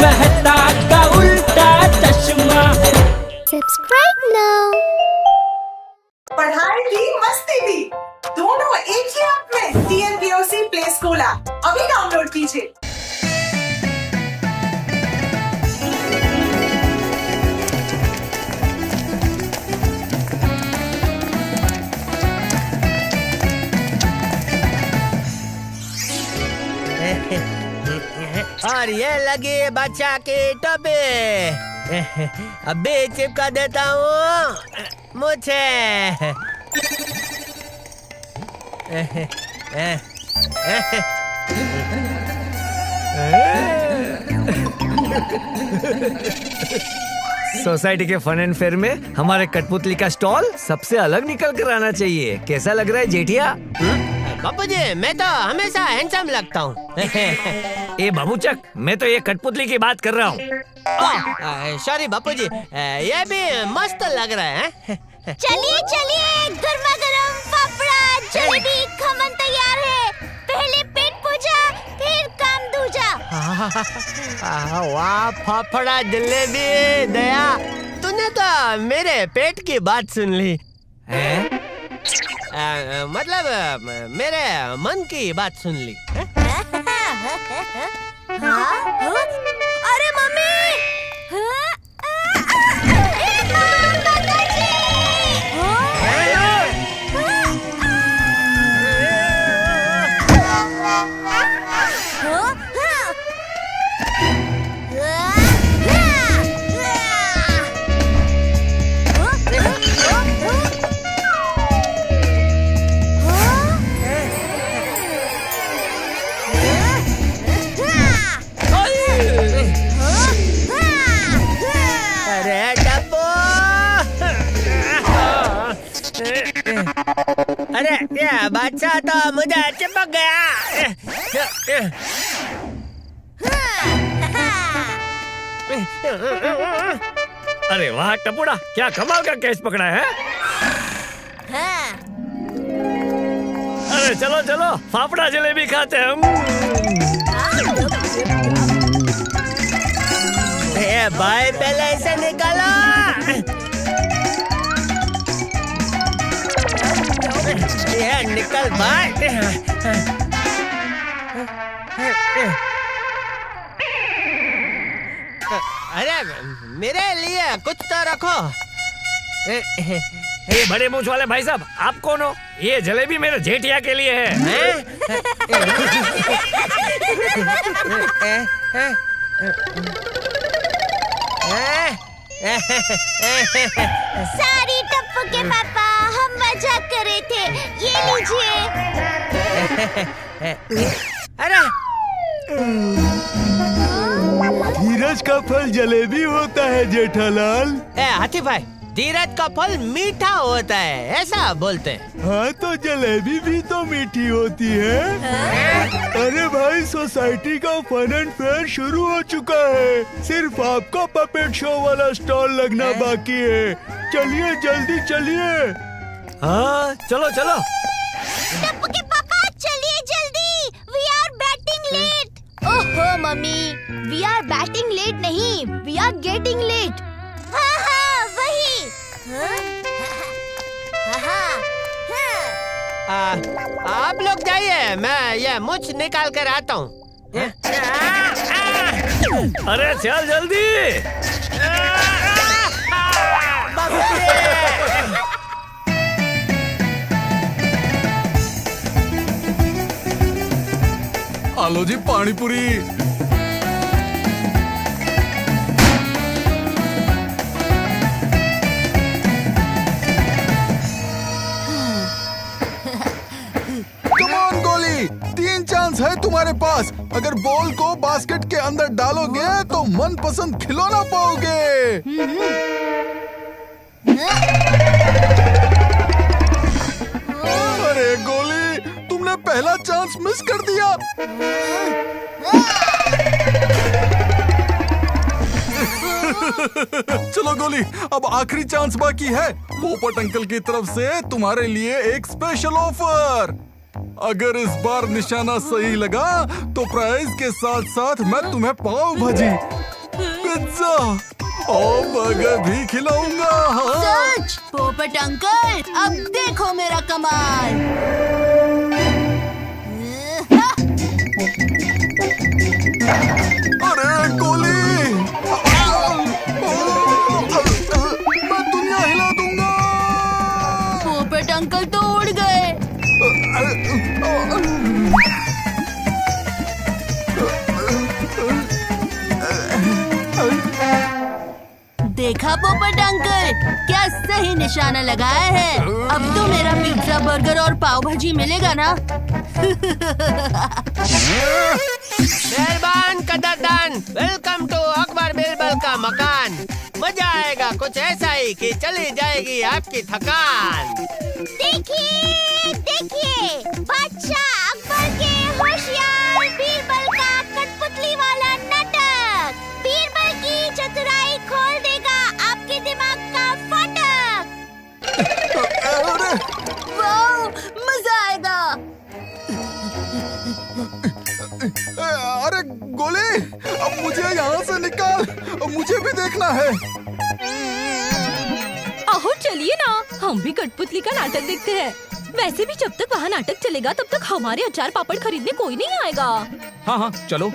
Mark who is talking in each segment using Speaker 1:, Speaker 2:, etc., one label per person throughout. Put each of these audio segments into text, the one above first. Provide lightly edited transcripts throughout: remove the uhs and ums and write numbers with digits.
Speaker 1: मेहता का उल्टा चश्मा।
Speaker 2: Subscribe now.
Speaker 3: पढ़ाई भी मस्ती भी दोनों एक ही ऐप में। TNPOC प्ले स्कूल ऐप अभी डाउनलोड कीजिए।
Speaker 4: और ये लगी बच्चा की टोपी। अभी चिपका देता हूँ मुझे।
Speaker 5: सोसाइटी के फन एंड फेयर में हमारे कठपुतली का स्टॉल सबसे अलग निकल कर आना चाहिए। कैसा लग रहा है जेठिया?
Speaker 4: बापू जी, मैं तो हमेशा हैंडसम लगता हूँ।
Speaker 5: ए बाबूचक, मैं तो ये कठपुतली की बात कर रहा हूँ।
Speaker 4: सॉरी बापू जी, ये भी मस्त लग रहा है।
Speaker 2: चलिए चलिए, गर्मा गर्म फाफड़ा जलेबी खमन तैयार है। पहले पेट पूजा फिर काम दूजा।
Speaker 4: वाह फाफड़ा जलेबी दया, तूने तो मेरे पेट की बात सुन ली। मतलब मेरे मन की बात सुन ली।
Speaker 2: अरे मम्मी,
Speaker 4: अरे ये बच्चा तो मुझे चिपक गया।
Speaker 5: अरे वाह टपुड़ा, क्या कमाल का केस पकड़ा है। अरे चलो चलो, फाफड़ा जलेबी खाते हैं हम।
Speaker 4: भाई पहले इसे निकालो। ये निकल भाई। अरे मेरे लिए कुछ तो रखो।
Speaker 5: ये बड़े मूंछ वाले भाई साहब, आप कौन हो? ये जलेबी मेरे जेठिया के लिए है।
Speaker 2: सारी टप्पू के पापा, हम मजाक कर रहे थे, ये लीजिए।
Speaker 4: अरे
Speaker 6: धीरज का फल जलेबी होता है जेठालाल।
Speaker 4: हाथी भाई, धीरज का फल मीठा होता है ऐसा बोलते हैं।
Speaker 6: हाँ तो जलेबी भी तो मीठी होती है। अरे भाई, सोसाइटी का फन एंड फेयर शुरू हो चुका है। सिर्फ आपका पपेट शो वाला स्टॉल लगना बाकी है। चलिए जल्दी चलिए।
Speaker 5: हाँ चलो चलो।
Speaker 2: टप्पू के पापा चलिए जल्दी, वी आर बैटिंग लेट। ओहो मम्मी, वी आर बैटिंग लेट नहीं, वी आर गेटिंग लेट। हाँ हाँ वही।
Speaker 4: आप लोग जाइए, मैं ये मुझ निकाल कर आता हूँ।
Speaker 5: अरे चल जल्दी।
Speaker 6: आलो जी पानी पूरी। गोली, 3 चांस है तुम्हारे पास। अगर बॉल को बास्केट के अंदर डालोगे तो मनपसंद खिलौना पाओगे। अरे गोली, तुमने पहला चांस मिस कर दिया। चलो गोली, अब आखिरी चांस बाकी है। पोपट अंकल की तरफ से तुम्हारे लिए एक स्पेशल ऑफर।
Speaker 7: अगर इस बार निशाना सही लगा तो प्राइज के साथ साथ मैं तुम्हें पाव भाजी, पिज्जा और बर्गर भी खिलाऊंगा। हाँ।
Speaker 2: सच? पोपट अंकल, अब देखो मेरा कमाल।
Speaker 7: अरे गोली, मैं दुनिया हिला दूंगा।
Speaker 2: पोपट अंकल तो उड़ गए। देखा पोपट अंकल, क्या सही निशाना लगाया है। अब तो मेरा पिज्जा, बर्गर और पाव भाजी मिलेगा ना।
Speaker 4: मेहरबान कदरदान, वेलकम टू अकबर बिरबल का मकान। मजा आएगा कुछ ऐसा ही कि चली जाएगी आपकी थकान।
Speaker 2: देखिए देखिए, बादशाह अकबर के होशियार बीरबल का कठपुतली वाला नाटक। बीरबल की चतुराई खोल देगा आपके दिमाग का फाटक। वाह, मजा आएगा।
Speaker 7: अरे गोली, अब मुझे यहाँ से निकाल, मुझे भी देखना है।
Speaker 8: आहो चलिए ना, हम भी कठपुतली का नाटक देखते हैं। वैसे भी जब तक वहाँ नाटक चलेगा तब तक हमारे अचार पापड़ खरीदने कोई नहीं आएगा।
Speaker 9: हाँ हाँ चलो।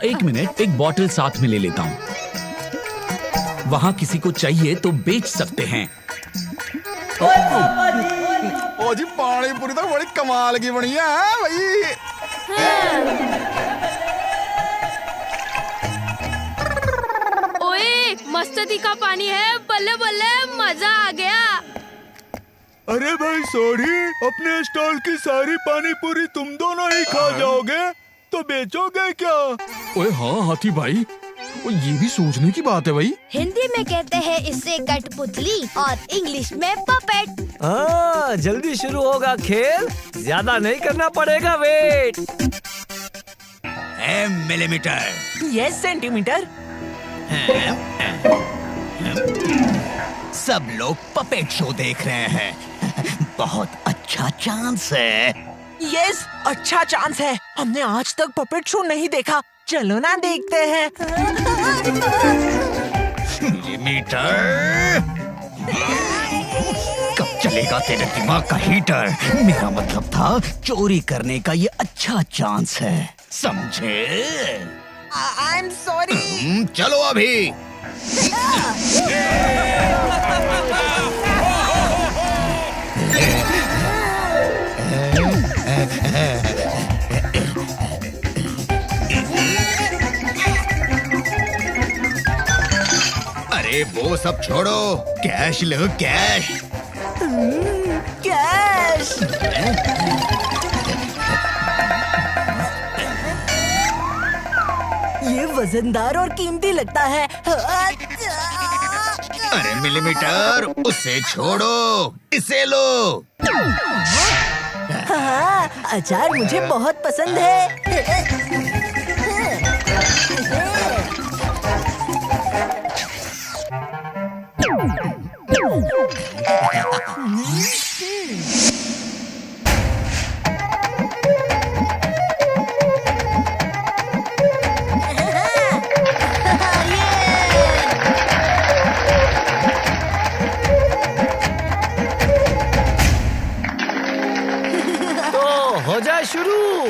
Speaker 9: एक मिनट, एक बॉटल साथ में ले लेता हूँ। वहाँ किसी को चाहिए तो बेच सकते हैं।
Speaker 7: ओ जी, पानी पूरी तो बड़ी कमाल की बनी है भाई।
Speaker 8: ओए, मस्त तीखा पानी है, बल्ले बल्ले, मजा आ गया।
Speaker 6: अरे भाई सॉरी, अपने स्टॉल की सारी पानी पूरी तुम दोनों ही खा जाओगे तो बेचोगे क्या?
Speaker 7: ओए हाँ हाथी भाई, ये भी सोचने की बात है भाई।
Speaker 2: हिंदी में कहते हैं इसे कठपुतली और इंग्लिश में पपेट।
Speaker 5: हाँ, जल्दी शुरू होगा खेल, ज्यादा नहीं करना पड़ेगा वेट।
Speaker 9: मिलीमीटर।
Speaker 4: Yes centimetre.
Speaker 9: सब लोग पपेट शो देख रहे हैं। बहुत अच्छा चांस है।
Speaker 1: यस, अच्छा चांस है। हमने आज तक पपेट शो नहीं देखा, चलो ना देखते हैं।
Speaker 9: मिलीमीटर, कब चलेगा तेरे दिमाग का हीटर? मेरा मतलब था चोरी करने का ये अच्छा चांस है, समझे?
Speaker 1: I am sorry.
Speaker 9: चलो अभी। अरे वो सब छोड़ो, कैश लो कैश।
Speaker 1: कैश। ये वजनदार और कीमती लगता है।
Speaker 9: अरे मिलीमीटर, उसे छोड़ो, इसे लो।
Speaker 1: हाँ, अचार मुझे बहुत पसंद है।
Speaker 5: हो जाए शुरू।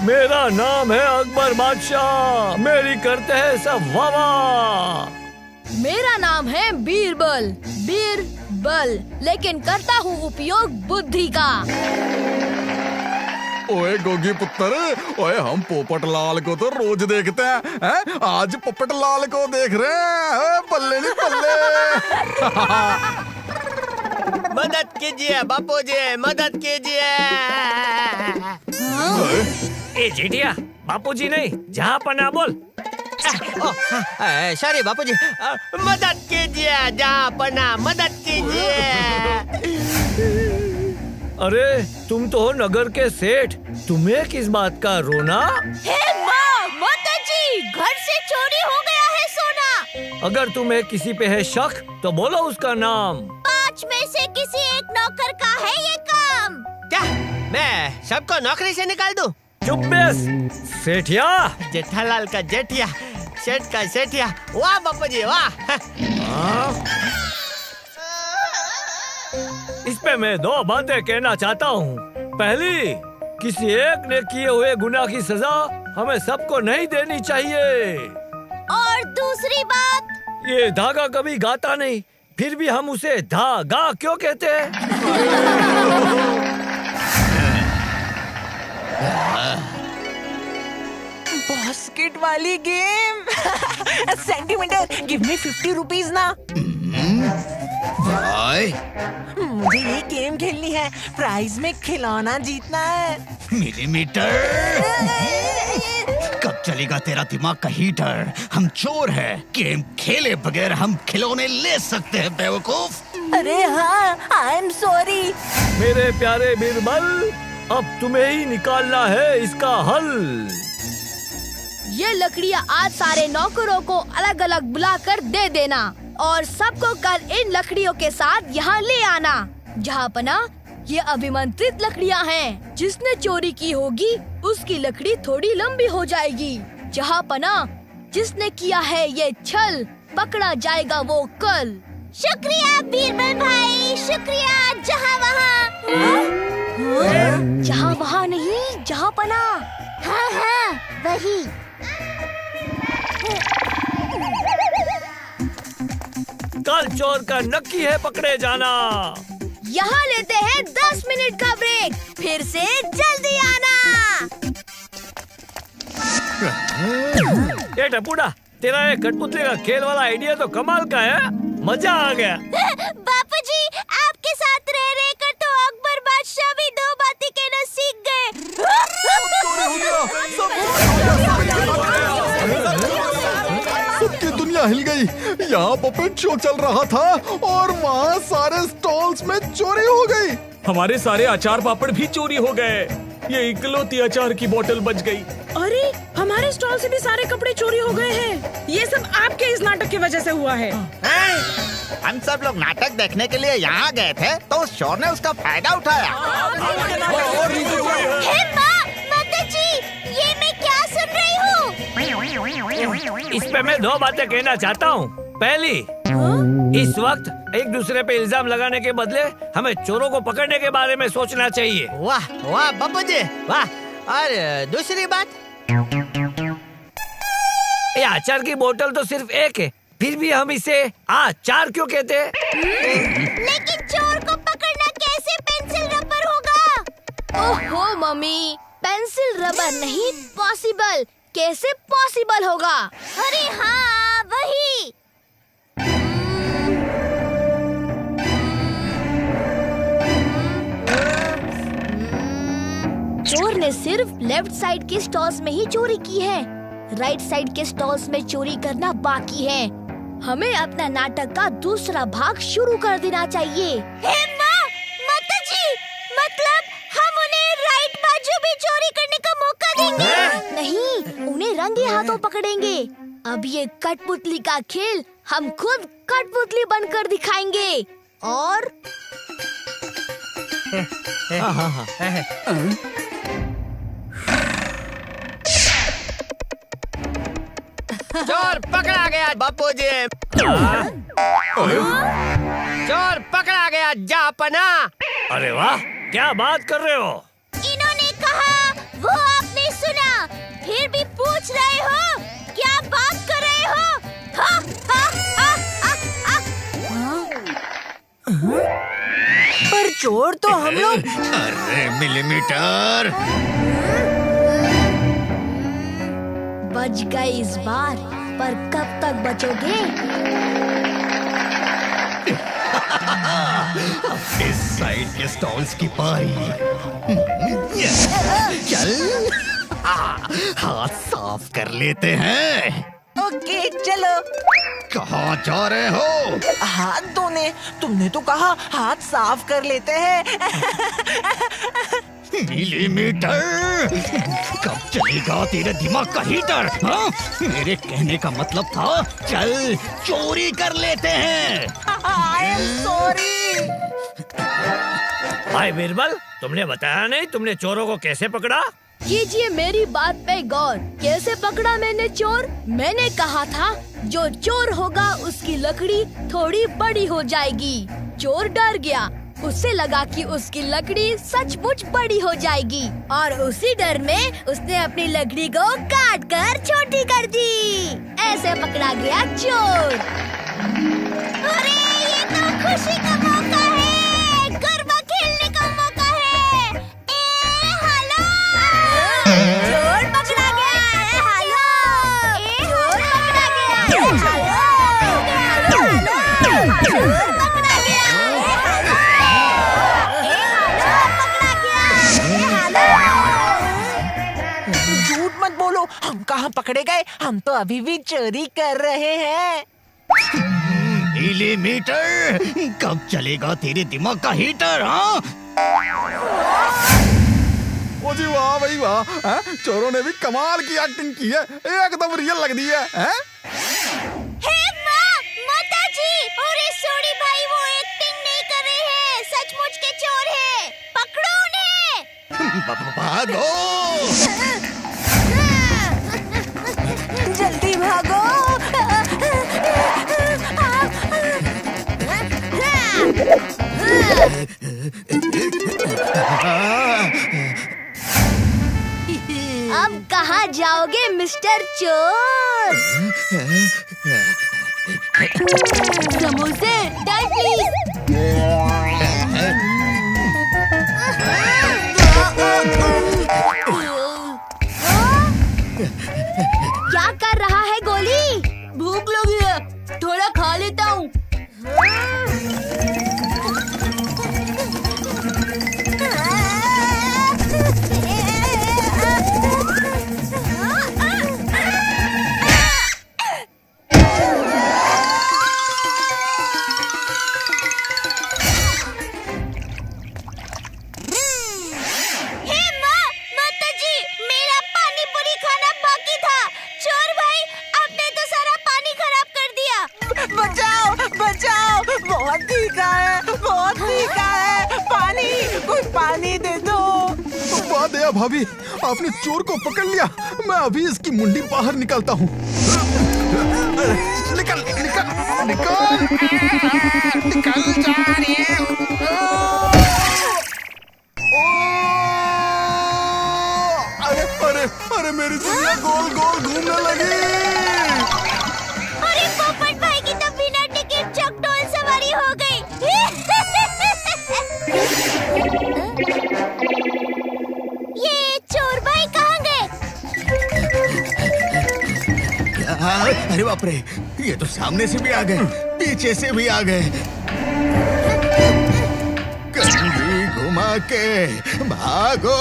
Speaker 5: मेरा नाम है अकबर बादशाह, मेरी करते हैं सब वाह वाह।
Speaker 2: मेरा नाम है बीरबल, बीरबल, लेकिन करता हूँ उपयोग बुद्धि का।
Speaker 7: ओए गोगी पुत्र, ओए हम पोपट लाल को तो रोज देखते हैं, आज पोपट लाल को देख रहे हैं। बल्ले नहीं बल्ले।
Speaker 4: मदद कीजिए बापूजी, मदद कीजिए।
Speaker 5: ए जेठिया, बापूजी नहीं, जहाँ पना बोल।
Speaker 4: सॉरी बापूजी, मदद कीजिए, जहाँ पना मदद कीजिए।
Speaker 5: अरे तुम तो हो नगर के सेठ, तुम्हें किस बात का रोना?
Speaker 2: हे माँ, माता जी, घर से चोरी हो गया है सोना।
Speaker 5: अगर तुम्हें किसी पे है शक तो बोलो उसका नाम।
Speaker 2: 5 में से किसी एक
Speaker 4: क्या मैं सबको नौकरी से निकाल दूं?
Speaker 5: चुप बेस सेठिया।
Speaker 4: जेठालाल का जेठिया, सेठ का सेठिया। वाह बापू जी वाह।
Speaker 5: इस पे मैं दो बातें कहना चाहता हूँ। पहली, किसी एक ने किए हुए गुनाह की सजा हमें सबको नहीं देनी चाहिए।
Speaker 2: और दूसरी बात,
Speaker 5: ये धागा कभी गाता नहीं, फिर भी हम उसे धागा क्यों कहते हैं?
Speaker 1: बास्केट वाली game. Centimetre, give me 50 rupees ना।
Speaker 10: भाई
Speaker 1: मुझे ये गेम खेलनी है, प्राइज में खिलौना जीतना है।
Speaker 10: मिलीमीटर, कब चलेगा तेरा दिमाग का हीटर? हम चोर हैं, गेम खेले बगैर हम खिलौने ले सकते हैं बेवकूफ।
Speaker 2: अरे हाँ, आई एम सॉरी।
Speaker 5: मेरे प्यारे बीरबल, अब तुम्हें ही निकालना है इसका हल।
Speaker 2: ये लकड़ियाँ आज सारे नौकरों को अलग अलग बुलाकर दे देना और सबको कल इन लकड़ियों के साथ यहाँ ले आना। जहाँपना, ये अभिमंत्रित लकड़ियाँ हैं। जिसने चोरी की होगी उसकी लकड़ी थोड़ी लंबी हो जाएगी। जहाँपना, जिसने किया है ये छल पकड़ा जाएगा वो कल। शुक्रिया बीरबल भाई, शुक्रिया। जहाँ वहाँ नहीं, जहाँपना। हाँ हाँ वही।
Speaker 5: कल चोर का नक्की है पकड़े जाना।
Speaker 2: यहाँ लेते हैं 10 मिनट का ब्रेक, फिर से जल्दी आना।
Speaker 5: ये टपूड़ा, तेरा ये कठपुतली का खेल वाला आइडिया तो कमाल का है, मजा आ गया।
Speaker 2: बापूजी, आपके साथ रह रह कर तो अकबर बादशाह भी दो बातें कहना सीख गए।
Speaker 7: सबकी दुनिया हिल गई। यहाँ पपेट शो चल रहा था और वहाँ सारे स्टॉल्स में चोरी हो गई।
Speaker 9: हमारे सारे अचार पापड़ भी चोरी हो गए। ये इकलौती अचार की बोतल बच गई।
Speaker 11: अरे हमारे स्टॉल से भी सारे कपड़े चोरी हो गए हैं। ये सब आपके इस नाटक की वजह से हुआ है।
Speaker 10: हम सब लोग नाटक देखने के लिए यहाँ गए थे तो उस चोर ने उसका फायदा उठाया।
Speaker 2: हे माँ, माता जी, ये मैं क्या सुन रही हूँ?
Speaker 5: इस पे मैं दो बातें कहना चाहता हूँ। पहली, इस वक्त एक दूसरे पे इल्जाम लगाने के बदले हमें चोरों को पकड़ने के बारे में सोचना चाहिए।
Speaker 4: वाह वाह बापू जी वाह। और दूसरी बात,
Speaker 5: ये अचार की बोतल तो सिर्फ एक है, फिर भी हम इसे अचार क्यों कहते हैं?
Speaker 2: लेकिन चोर को पकड़ना कैसे पेंसिल रबर होगा? ओहो मम्मी, पेंसिल रबर नहीं पॉसिबल। कैसे पॉसिबल होगा? अरे हाँ वही। चोर ने सिर्फ लेफ्ट साइड के स्टॉल्स में ही चोरी की है। राइट साइड के स्टॉल्स में चोरी करना बाकी है। हमें अपना नाटक का दूसरा भाग शुरू कर देना चाहिए। हे माँ, माता जी, मतलब हम उन्हें राइट बाजू भी चोरी करने का मौका देंगे? नहीं, उन्हें रंगे हाथों पकड़ेंगे। अब ये कठपुतली का खेल हम खुद कठपुतली बनकर दिखाएंगे। और
Speaker 4: चोर पकड़ा गया बापू जी। चोर पकड़ा गया जापना।
Speaker 5: अरे वाह, क्या बात कर रहे हो?
Speaker 2: इन्होंने कहा, वो आपने सुना, फिर भी पूछ रहे हो? क्या बात कर रहे हो? हा, हा, हा, हा, हा।
Speaker 1: पर चोर तो हम लोग।
Speaker 10: अरे मिलीमीटर,
Speaker 2: बच गए इस बार, पर कब तक बचोगे?
Speaker 10: इस साइड के स्टॉल्स की पारी। चल, हाथ साफ कर लेते हैं।
Speaker 1: ओके चलो।
Speaker 10: कहाँ जा रहे हो?
Speaker 1: हाथ धोने। तुमने तो कहा हाथ साफ कर लेते हैं।
Speaker 10: मिलीमीटर, कब चलेगा तेरे दिमाग का हीटर? हाँ? मेरे कहने का मतलब था, चल चोरी कर लेते हैं।
Speaker 1: I am sorry.
Speaker 5: भाई बीरबल, तुमने बताया नहीं तुमने चोरों को कैसे पकड़ा?
Speaker 2: कीजिए मेरी बात पे गौर। कैसे पकड़ा मैंने चोर? मैंने कहा था जो चोर होगा उसकी लकड़ी थोड़ी बड़ी हो जाएगी। चोर डर गया, उससे लगा कि उसकी लकड़ी सचमुच बड़ी हो जाएगी और उसी डर में उसने अपनी लकड़ी को काट कर छोटी कर दी। ऐसे पकड़ा गया चोर। अरे ये तो खुशी का मौका है, गरबा खेलने का मौका है। हेलो, चोर पकड़ा गया है। हेलो, चोर पकड़ा गया है। हेलो, चोर पकड़ा गया है।
Speaker 1: झूठ मत बोलो, हम कहाँ पकड़े गए? हम तो अभी भी चोरी कर रहे हैं।
Speaker 10: नीली मीटर, कब चलेगा तेरे दिमाग का हीटर? हाँ,
Speaker 7: ओ जी वाह भाई वाह, चोरों ने भी कमाल की एक्टिंग की है, एकदम रियल लग रही है।
Speaker 2: हे माँ, माता जी और ये सोडी भाई वो एक्टिंग नहीं कर रहे हैं, सचमुच के चोर हैं। पकड़ो उन्हें।
Speaker 10: भागो।
Speaker 2: जल्दी भागो। अब कहाँ जाओगे मिस्टर चोर? समोसे टाइम प्लीज। क्या कर रहा है गोली? भूख लगी है, थोड़ा खा लेता हूँ।
Speaker 7: भाभी, आपने चोर को पकड़ लिया। मैं अभी इसकी मुंडी बाहर निकालता हूँ। निकल निकल निकल निकल जा रही है। अरे अरे अरे मेरी दुनिया गोल गोल घूमने लगी।
Speaker 2: अरे पोपट भाई की तो बिना टिकट चकडोल सवारी हो गई। ये चोर भाई कहाँ गए?
Speaker 10: अरे बाप रे, ये तो सामने से भी आ गए, पीछे से भी आ गए। कंघी घुमा के भागो।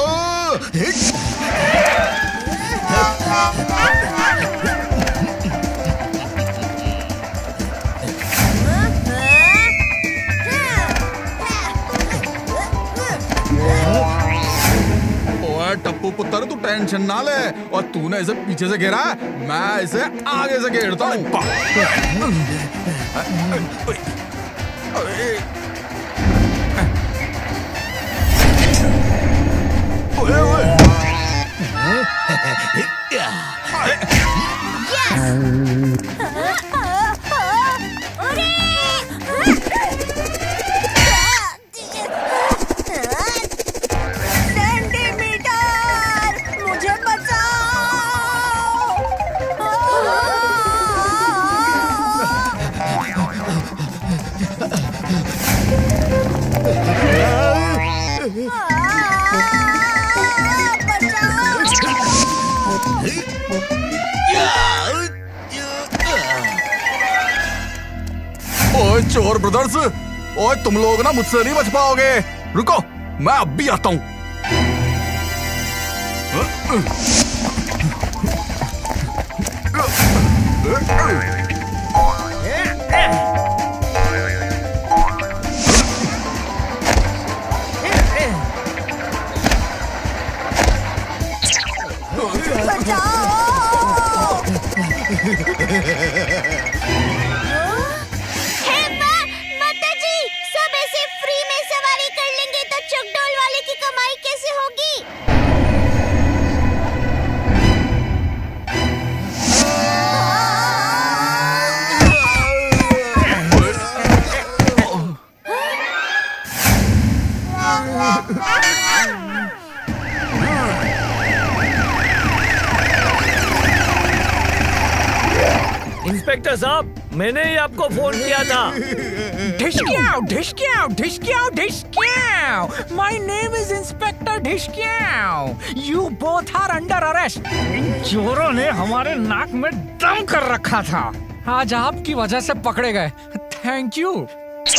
Speaker 10: टप्पू पुत्र, तू टेंशन ना ले। और तूने इसे पीछे से घेरा, मैं इसे आगे से घेरता हूँ। ओए चोर ब्रदर्स, ओए तुम लोग ना मुझसे नहीं बच पाओगे। रुको, मैं अब भी आता हूँ।
Speaker 2: माताजी, सब ऐसे फ्री में सवारी कर लेंगे तो
Speaker 5: इंस्पेक्टर साहब, मैंने ही आपको फोन किया था।
Speaker 1: ढिशक्याओ, ढिशक्याओ, ढिशक्याओ, ढिशक्याओ। My name is Inspector ढिशक्याओ। You both are under arrest।
Speaker 10: इन चोरों ने हमारे नाक में दम कर रखा था। आज आपकी वजह से पकड़े गए। Thank you.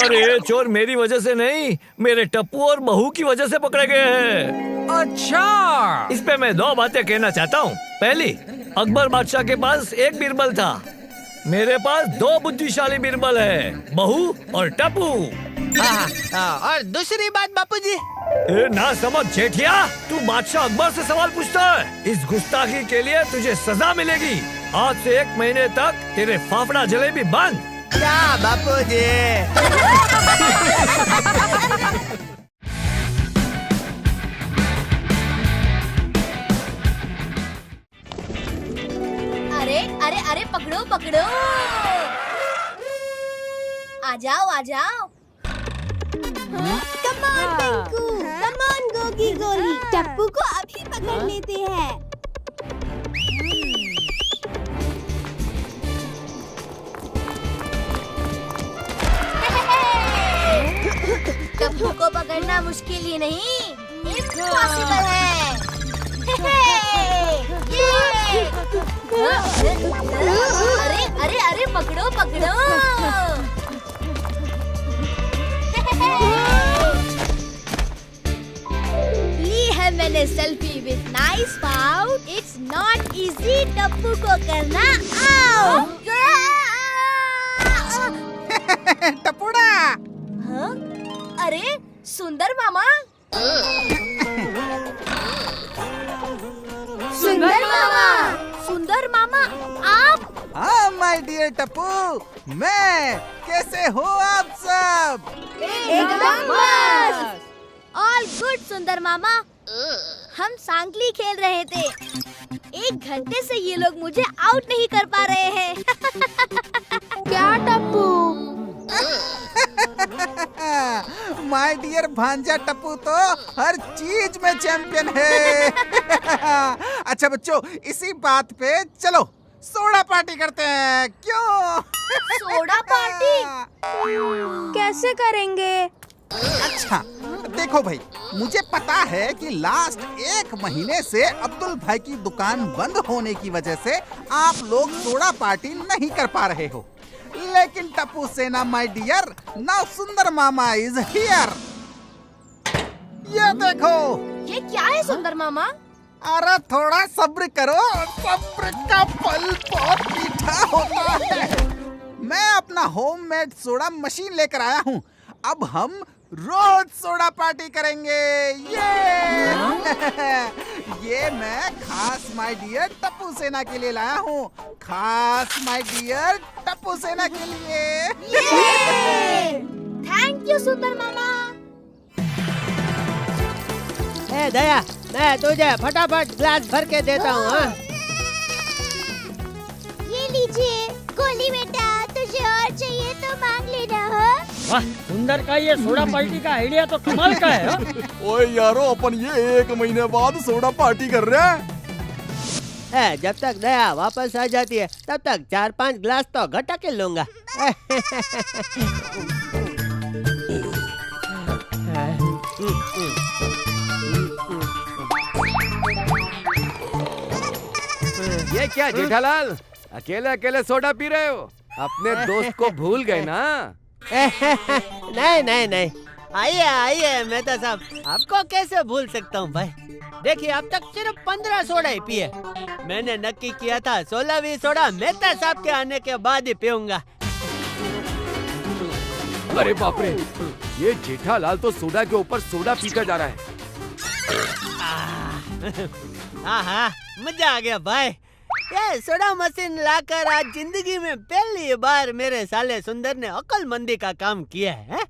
Speaker 5: अरे चोर मेरी वजह से नहीं, मेरे टप्पू और बहू की वजह से पकड़े गए हैं।
Speaker 10: अच्छा,
Speaker 5: इस पे मैं 2 बातें कहना चाहता हूँ। पहली, अकबर बादशाह के पास एक बीरबल था, मेरे पास 2 बुद्धिशाली बीरबल है, बहू और टप्पू।
Speaker 4: और दूसरी बात बापूजी,
Speaker 5: ए ना समझ जेठिया, तू बादशाह अकबर से सवाल पूछता है। इस गुस्ताखी के लिए तुझे सजा मिलेगी। आज से 1 महीने तक तेरे फाफड़ा जलेबी बंद।
Speaker 4: क्या बापूजी?
Speaker 2: अरे अरे अरे पकड़ो पकड़ो, आ जाओ आ जाओ। Come on Pinku, come on Gogi गोली, टप्पू को अभी पकड़ लेते हैं। टप्पू को पकड़ना मुश्किल ही नहीं, इम्पॉसिबल है। अरे अरे अरे पकड़ो पकड़ो। ली है मैंने selfie with nice pout. It's not easy Tappu को करना आउट।
Speaker 1: टप्पूड़ा।
Speaker 2: हाँ? अरे सुंदर मामा, सुंदर मामा आप?
Speaker 1: हाँ माय डियर टप्पू, मैं। कैसे हो आप सब?
Speaker 2: एकदम मस्त। ऑल गुड सुंदर मामा। हम सांकली खेल रहे थे, 1 घंटे से ये लोग मुझे आउट नहीं कर पा रहे हैं। क्या टप्पू?
Speaker 1: माय डियर भांजा टप्पू तो हर चीज में चैंपियन है। अच्छा बच्चों, इसी बात पे चलो सोडा पार्टी करते हैं, क्यों?
Speaker 2: सोडा पार्टी कैसे करेंगे?
Speaker 1: अच्छा देखो भाई, मुझे पता है कि लास्ट 1 महीने से अब्दुल भाई की दुकान बंद होने की वजह से आप लोग सोडा पार्टी नहीं कर पा रहे हो, लेकिन टप्पू सेना माय डियर, नाउ सुंदर मामा इज हियर। ये देखो।
Speaker 2: ये क्या है सुंदर मामा?
Speaker 1: अरे थोड़ा सब्र करो, सब्र का फल बहुत मीठा होता है। मैं अपना होममेड सोडा मशीन लेकर आया हूँ। अब हम रोज सोडा पार्टी करेंगे। ये मैं खास माय डियर टप्पू सेना के लिए लाया हूँ, खास माय डियर टप्पू सेना के लिए।
Speaker 2: थैंक यू सुंदर मामा।
Speaker 4: ए दया, मैं तुझे फटाफट ग्लास भर के देता हूँ।
Speaker 2: ये लीजिए गोली बेटा, तुझे और चाहिए तो मांग लेना। हो
Speaker 10: वाह, सुंदर का ये सोडा पार्टी का आइडिया तो कमाल का है।
Speaker 7: ओए यारो, अपन ये 1 महीने बाद सोडा पार्टी कर रहे हैं।
Speaker 4: जब तक दया वापस आ जाती है तब तक 4-5 ग्लास तो घटा के लूंगा।
Speaker 12: ये क्या जेठालाल, अकेले अकेले सोडा पी रहे हो? अपने दोस्त को भूल गए ना?
Speaker 4: नहीं नहीं नहीं, आइए आइए मेहता साहब, आपको कैसे भूल सकता हूँ भाई। देखिए अब तक सिर्फ 15 सोडा ही पिए। मैंने नक्की किया था 16वीं सोडा मेहता साहब के आने के बाद ही पीऊंगा।
Speaker 12: अरे बाप रे, ये जेठालाल तो सोडा के ऊपर सोडा पीकर जा रहा है।
Speaker 4: हाँ, मजा आ गया भाई। ये सोडा मशीन लाकर आज जिंदगी में पहली बार मेरे साले सुंदर ने अक्लमंदी का काम किया है।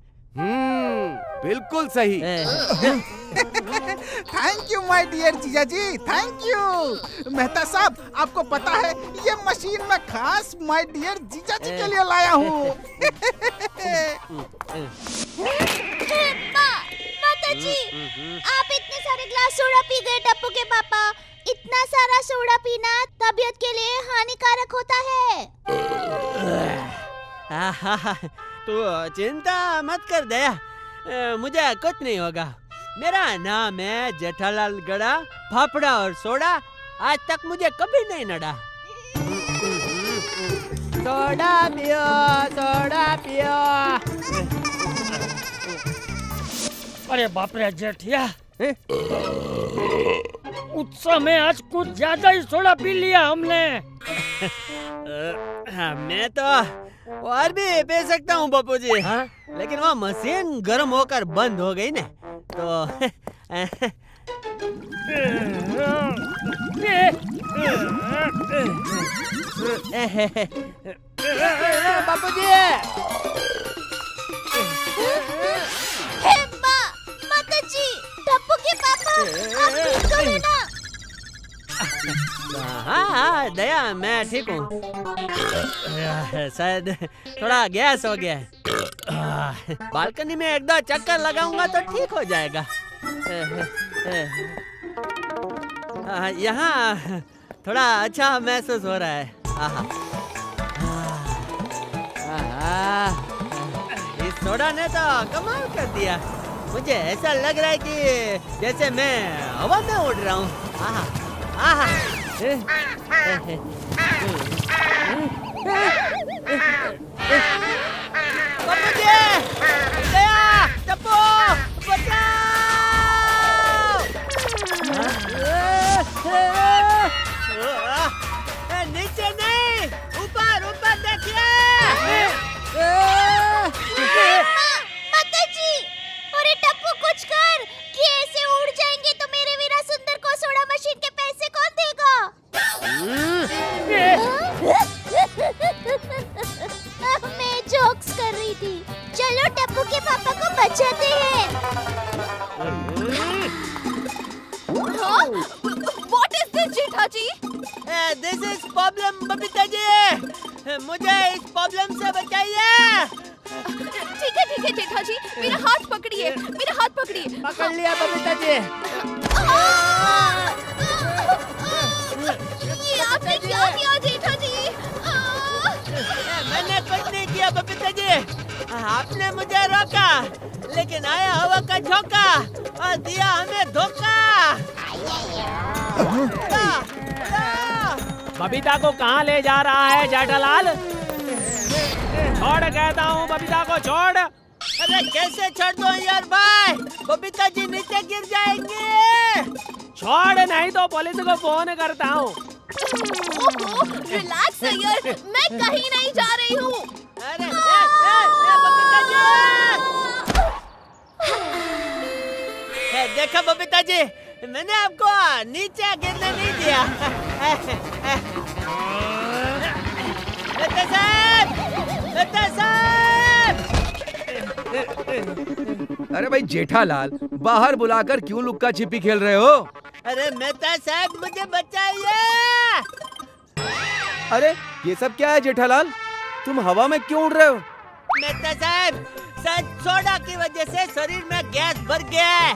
Speaker 12: बिल्कुल सही।
Speaker 1: थैंक यू माय डियर जीजा जी, थैंक यू। मेहता साहब, आपको पता है ये मशीन मैं खास माय डियर जीजा जी के लिए लाया हूँ।
Speaker 2: माता जी, आप इतने सारे ग्लास सोडा पी गए टप्पू के पापा। इतना सारा सोडा पीना तबीयत के लिए हानिकारक होता है।
Speaker 4: तू चिंता मत कर दया, मुझे कुछ नहीं होगा। मेरा नाम है जेठालाल गड़ा, फाफड़ा और सोडा आज तक मुझे कभी नहीं नड़ा। सोडा पियो, सोडा पियो।
Speaker 13: अरे बाप रे जेठिया, उत्सव में आज कुछ ज्यादा ही सोडा पी लिया हमने।
Speaker 4: मैं तो और भी पी सकता हूँ बापू जी, लेकिन वो मशीन गर्म होकर बंद हो गई ना, तो बापू जी।
Speaker 2: माताजी, टप्पू के पापा, आप ठीक हो ना?
Speaker 4: हाँ दया, मैं ठीक हूँ। शायद थोड़ा गैस हो गया है। बालकनी में एक दो चक्कर लगाऊंगा तो ठीक हो जाएगा। यहाँ थोड़ा अच्छा महसूस हो रहा है। इस सोडा ने तो कमाल कर दिया। मुझे ऐसा लग रहा है कि जैसे मैं हवा में उड़ रहा हूँ। नीचे नहीं, ऊपर ऊपर देखिए।
Speaker 2: माताजी, अरे टप्पू कुछ कर, कि ऐसे उड़ जाएंगे तो मेरे वीरा सुंदर को सोडा मशीन के पैसे कौन देगा? मैं जोक्स कर रही थी। चलो टप्पू के पापा को बचाते हैं।
Speaker 8: What is this, Jetha ji?
Speaker 4: This is problem Babita ji, मुझे इस प्रॉब्लम से बचाइए।
Speaker 8: ठीक है जेठा जी, मेरा हाथ पकड़िए, मेरा हाथ पकड़िए।
Speaker 4: पकड़ लिया बबीता जी।
Speaker 8: ये आपने क्या किया जेठा जी?
Speaker 4: मैंने कुछ नहीं किया बबीता जी, आपने मुझे रोका, लेकिन आया हवा का झोंका और दिया हमें धोखा।
Speaker 13: बबीता को कहाँ ले जा रहा है जेठालाल? छोड़ कहता हूँ, बबीता को छोड़।
Speaker 4: अरे कैसे छोड़ दो यार भाई, बबीता जी नीचे गिर जाएंगे।
Speaker 13: छोड़, नहीं तो पुलिस को फोन करता हूँ।
Speaker 8: रिलैक्स यार, मैं कहीं नहीं जा रही हूँ।
Speaker 4: अरे बबीता जी, देखा बबीता जी, मैंने आपको नीचे गिरने नहीं दिया।
Speaker 12: अरे भाई जेठालाल, बाहर बुलाकर क्यों लुक्का छिपी खेल रहे हो?
Speaker 4: अरे मेहता साहब, मुझे बचाइए।
Speaker 12: अरे ये सब क्या है जेठालाल, तुम हवा में क्यों उड़ रहे हो?
Speaker 4: मेहता साहब, सोडा की वजह से शरीर में गैस भर गया है।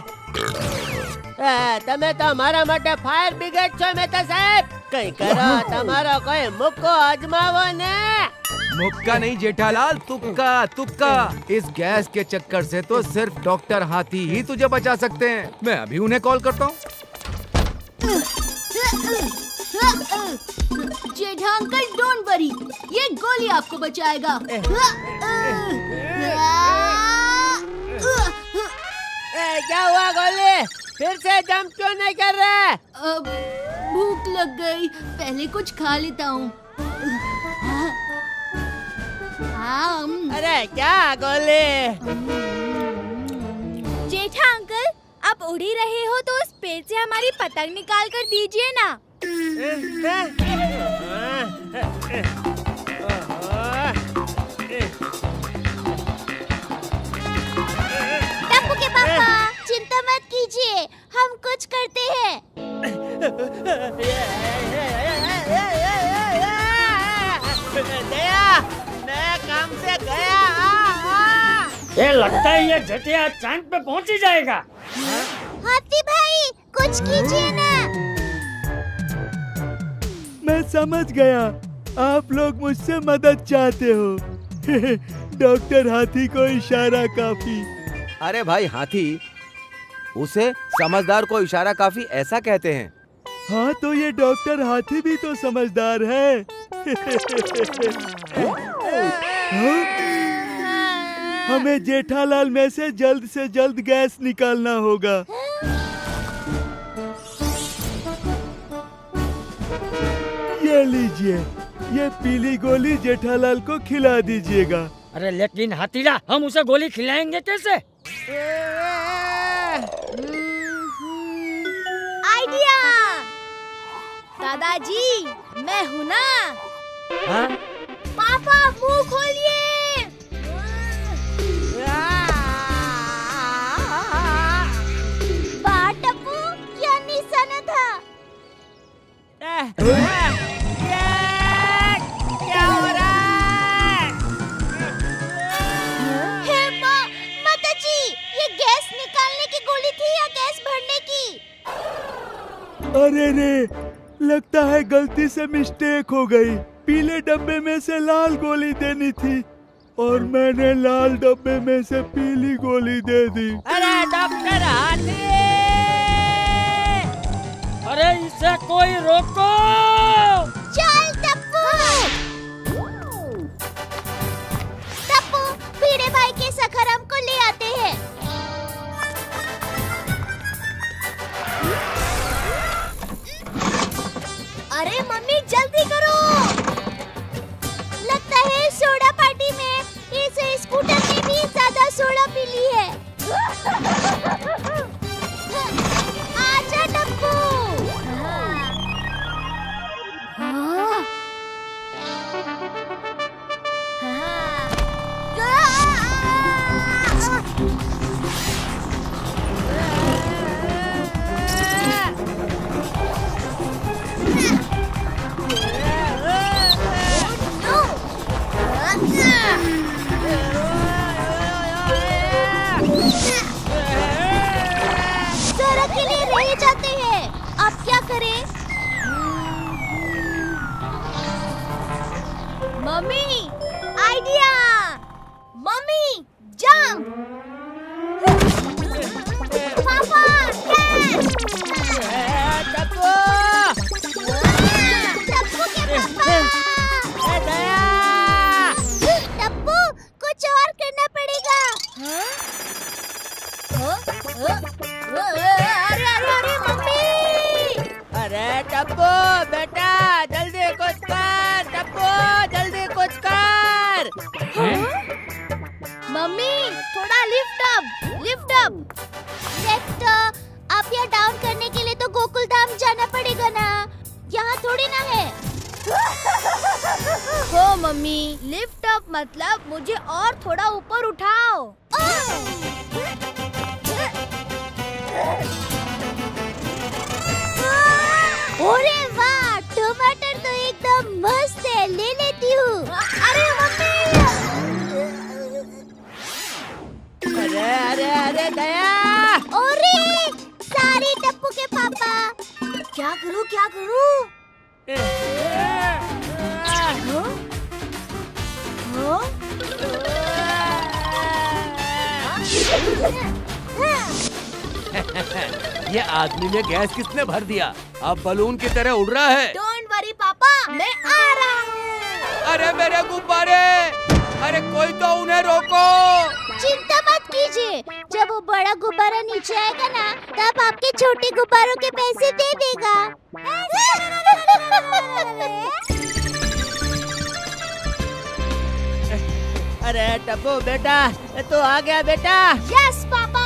Speaker 4: તમે તો મારા માટે ફાયર બ્રિગેડ છો મેહતા સાહેબ, કઈ કરો, તમારો કોઈ મુક્કો અજમાવો ને।
Speaker 12: मुक्का नहीं जेठालाल, तुक्का तुक्का। इस गैस के चक्कर से तो सिर्फ डॉक्टर हाथी ही तुझे बचा सकते हैं। मैं अभी उन्हें कॉल करता हूँ।
Speaker 2: जेठा अंकल डोंट वरी, ये गोली आपको बचाएगा।
Speaker 4: क्या हुआ गोली, फिर से जंप क्यों नहीं कर रहे?
Speaker 2: अब भूख लग गई, पहले कुछ खा लेता हूँ।
Speaker 4: अरे क्या गोली?
Speaker 2: जेठा अंकल, आप उड़ ही रहे हो तो उस पेड़ से हमारी पतंग निकाल कर दीजिए ना। टप्पू के पापा, चिंता मत कीजिए, हम कुछ करते हैं।
Speaker 4: दया, मैं काम से गया।
Speaker 13: ये लगता है ये जेठिया चांद पे पहुंच ही जाएगा।
Speaker 2: हाथी भाई, कुछ कीजिए ना।
Speaker 6: मैं समझ गया, आप लोग मुझसे मदद चाहते हो। डॉक्टर हाथी को इशारा काफी।
Speaker 12: अरे भाई हाथी, उसे समझदार को इशारा काफी ऐसा कहते हैं।
Speaker 6: हाँ तो ये डॉक्टर हाथी भी तो समझदार है। हाँ? हमें जेठालाल में से जल्द गैस निकालना होगा। ये लीजिए, ये पीली गोली जेठालाल को खिला दीजिएगा।
Speaker 14: अरे लेकिन हाथीला, हम उसे गोली खिलाएंगे कैसे?
Speaker 2: आइडिया! दादाजी, मैं हूँ ना।
Speaker 4: हाँ?
Speaker 2: पापा मुंह खोलिए। टप्पू, क्या निशाना था?
Speaker 4: क्या हो रहा है?
Speaker 2: हे माता जी, ये गैस निकालने की गोली थी या गैस भरने की?
Speaker 6: अरे रे, लगता है गलती से मिस्टेक हो गई। पीले डब्बे में से लाल गोली देनी थी और मैंने लाल डब्बे में से पीली गोली दे दी।
Speaker 14: अरे डॉक्टर हाथी, अरे इसे कोई रोको!
Speaker 2: चल टप्पू! टप्पू, भिड़े भाई के सखर हमको ले आते हैं। अरे मम्मी जल्दी करो! लगता है सोडा पार्टी में इस स्कूटर ने भी ज्यादा सोडा पी ली है। आजा टप्पू! सड़क के लिए रह जाते हैं, अब क्या करें? Mummy, idea! Mummy, jump! पापा,
Speaker 4: टप्पू!
Speaker 2: टप्पू के पापा! टप्पू, कुछ और करना पड़ेगा। अरे मम्मी!
Speaker 4: अरे टप्पू बेटा, जल्दी कुछ कर। टप्पू जल्दी कुछ कर।
Speaker 2: मम्मी, थोड़ा लिफ्ट अप। लेफ्ट अप या डाउन करने के लिए तो गोकुल धाम जाना पड़ेगा ना, यहाँ थोड़ी ना है। हो मम्मी, लिफ्ट अप मतलब मुझे और थोड़ा ऊपर उठाओ। अरे वाह, टमाटर तो एकदम मस्त है, ले लेती हूँ। अरे मम्मी!
Speaker 4: अरे दया!
Speaker 2: अरे सारी टप्पू के पापा, क्या करूँ?
Speaker 12: ये आदमी ने गैस किसने भर दिया? अब बलून की तरह उड़ रहा है।
Speaker 2: डोंट वरी पापा, मैं आ रहा हूँ।
Speaker 12: अरे मेरे गुब्बारे! अरे कोई तो उन्हें रोको!
Speaker 2: चिंता मत कीजिए, जब वो बड़ा गुब्बारा नीचे आएगा ना, तब आपके छोटे गुब्बारों के पैसे दे देगा।
Speaker 4: अरे टप्पू बेटा, तू आ गया बेटा।
Speaker 2: Yes papa.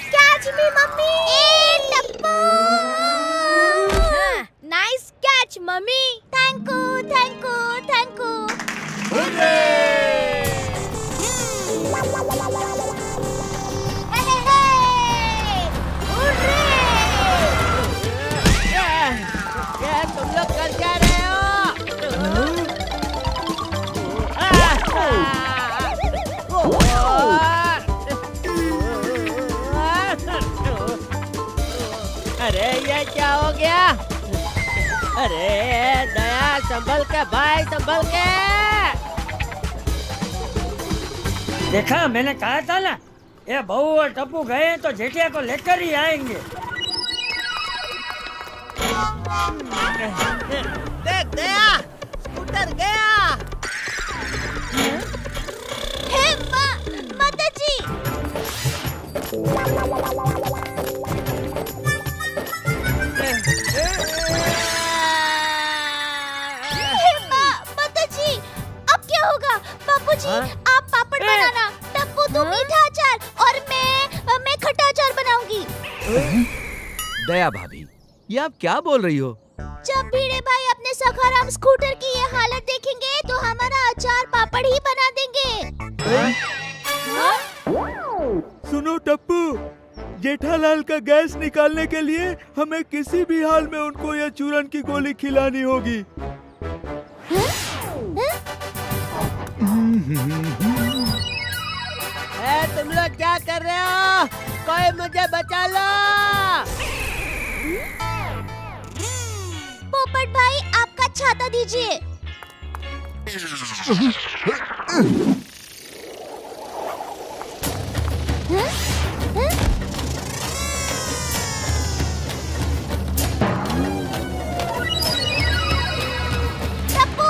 Speaker 2: Catch me mummy. Tappu, nice catch mummy. Thank you.
Speaker 4: क्या तुम लोग कर क्या रहे हो? ये क्या हो गया? अरे दया, संभल के भाई, संभल के।
Speaker 14: देखा, मैंने कहा था ना, ये बहू और टप्पू गए तो जेठिया को लेकर ही आएंगे।
Speaker 4: देख दया, स्कूटर गया।
Speaker 2: हे माता जी। माता जी, अब क्या होगा? बापूजी, आप पापड़ बनाना, टप्पू तू मीठा अचार और मैं खट्टा अचार बनाऊंगी।
Speaker 12: दया भाभी, ये आप क्या बोल रही हो?
Speaker 2: जब भिड़े भाई अपने सखाराम स्कूटर की ये हालत देखेंगे तो हमारा अचार पापड़ ही बना देंगे।
Speaker 6: सुनो टप्पू, जेठालाल का गैस निकालने के लिए हमें किसी भी हाल में उनको यह चूरन की गोली खिलानी होगी।
Speaker 4: तुम लोग क्या कर रहे हो? कोई मुझे बचा लो।
Speaker 2: पोपट भाई, आपका छाता दीजिए। टप्पू,